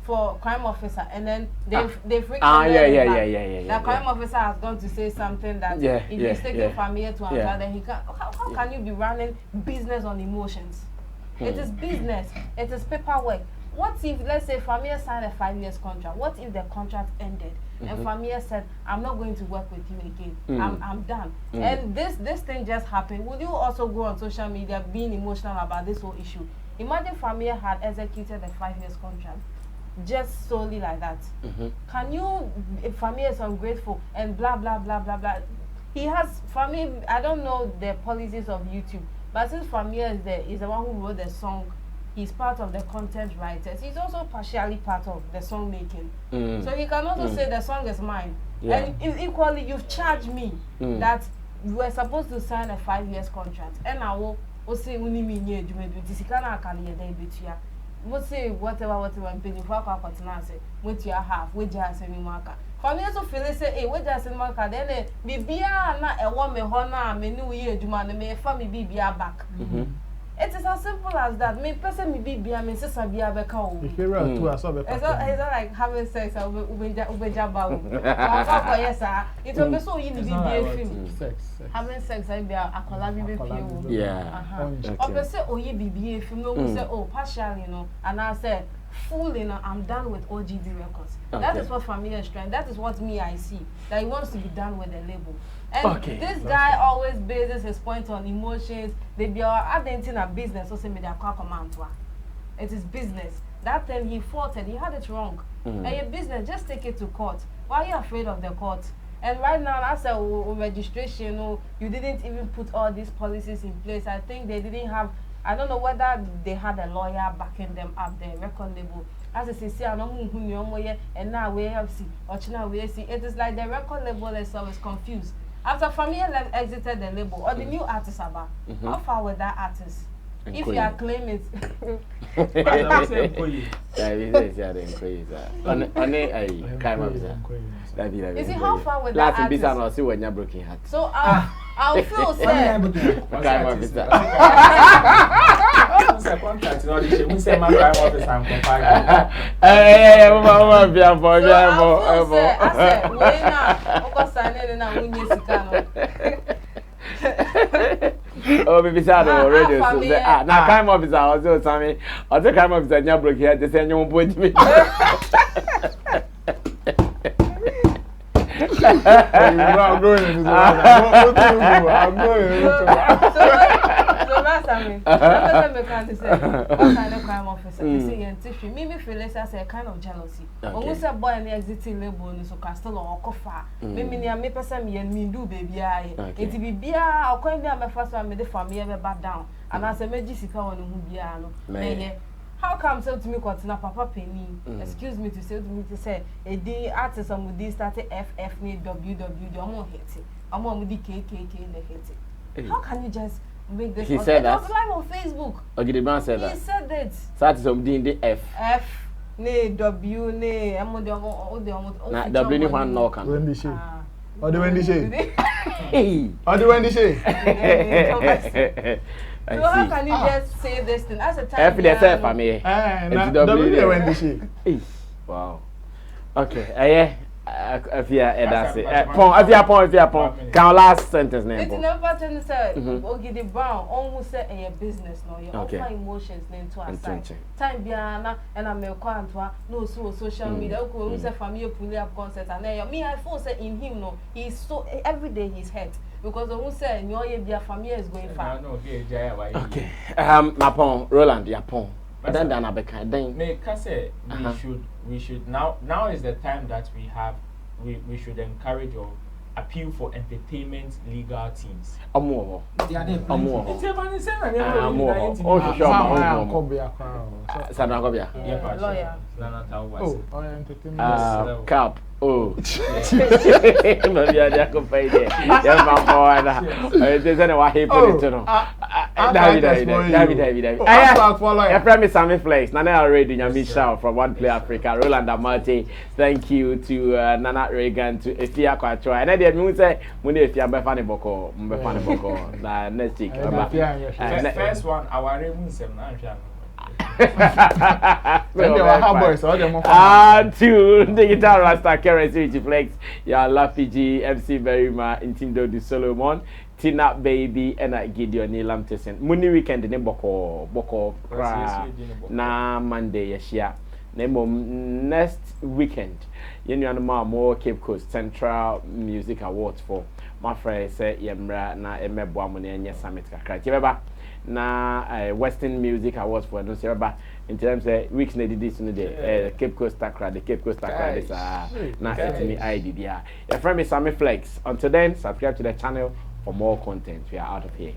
for crime officer, and then they freaked out. The crime officer has gone to say something that if he's taking Fameye to another, then he can't. How can you be running business on emotions? It is business. It is paperwork. What if, let's say, Fameye signed a 5-year contract? What if the contract ended and Fameye said, "I'm not going to work with you again. I'm done." And this thing just happened. Would you also go on social media being emotional about this whole issue? Imagine Fameye had executed a 5-year contract just solely like that. Can you? If Fameye is ungrateful and blah blah blah blah blah, he has Fameye. I don't know the policies of YouTube, but since Fameye is the one who wrote the song. He's part of the content writers. He's also partially part of the song making. So he can also say the song is mine. And equally, you've charged me that you were supposed to sign a 5-year contract. And I will say, we'll say whatever, and pay for our continent, what you have, which you have in marker. For me, also feel say, hey, what just in marker, then be not a woman, honor, menu year, you man, may family be back. It is as simple as that. Me person me be me sister be abeka.
If you run to us,
it's not like having sex or ubejaba. Yes, sir. It will be so easy to be film. Having sex, I be a collab be PO.
Yeah.
Or say oh ye be film. No, we say oh partially, you know, and I said. Full, you know, I'm done with Ogidi records. That is what Fameye is trying. That is what I see. That he wants to be done with the label. And this guy always bases his point on emotions. They be adding a business, so say me their command. It is business. That time he fought and he had it wrong. And your business, just take it to court. Why are you afraid of the court? And right now, as a registration, you didn't even put all these policies in place. I think they didn't have. I don't know whether they had a lawyer backing them up, the record label. As I say, I don't know and now we have see, or now we see. It is like the record label itself is confused. After Fameye exited the label, or the new artist about, how far with that artist? If you are claiming is it how far with that artist? So I'll feel sad.
Oh, baby, sad already. Now, crime officer, also, Sammy. Other crime officer, now broke here. They say, "You won't put me."
I'm going.
So that's Sammy. That's what I say. What kind of crime officer? You see, and me feel as a kind of jealousy. When we say boy and exiting label, so castle or coffee. Me person me and me do baby. It be beer. I'll call me my first one. Me the family ever back down. And I say me Jessica on who be no. How come say to me continue papa penny? Excuse me to say to me to say a day artist on this started FF need WW. I'm on hate it. I'm on with the KKK in the hate. How can you just make this?
He said that.
It was live on Facebook.
Ogidi man said that.
He said it.
That is something the F.
F ne W ne. I'm on the
na W ni one knock.
When did she? Or the when did she? Or the when did she?
So how can you just say this thing? As a time.
F the self for me.
W when did she?
Wow. Okay. Afia edase. Afia. Can last sentence name.
It's never to say Ogidi Brown almost say a business no. You offer emotions name to aside. Time biana and I make quantwa no social media. Who say Fameye pull up concert and me I feel say in him no. He's so every day he's hurt. Because who say your Fameye is going far.
Okay. Mapon Roland Yapon. Then
we should now is the time that we should encourage or appeal for entertainment legal teams.
Cap. Oh, maybe I just go pay there. David. I promise Sammy Flex. Nana already Nyamisha from One Play Africa. Roland Amate. Thank you to Nana Reagan to Efia Kwatro. And then we say Muni Efia Mbefani Boko. Na next week.
First one, our Raymond Sem.
To Digital Rasta Currency Flex, ya Lapiji, MC Berima, Intindo de Solomon, Tina Baby, and Gideon Nilam Tesen. Muni weekend in Boko na Monday, Yeshia. Next weekend, more Cape Coast Central Music Awards for my friend say Yemra na Emebwamuni and Summit Kakra. Na Western Music Awards for no serba in terms of weeks na this no the Cape Coast Takra this na me ID dia. Your friend is Sammy Flex. Until then, subscribe to the channel for more content. We are out of here.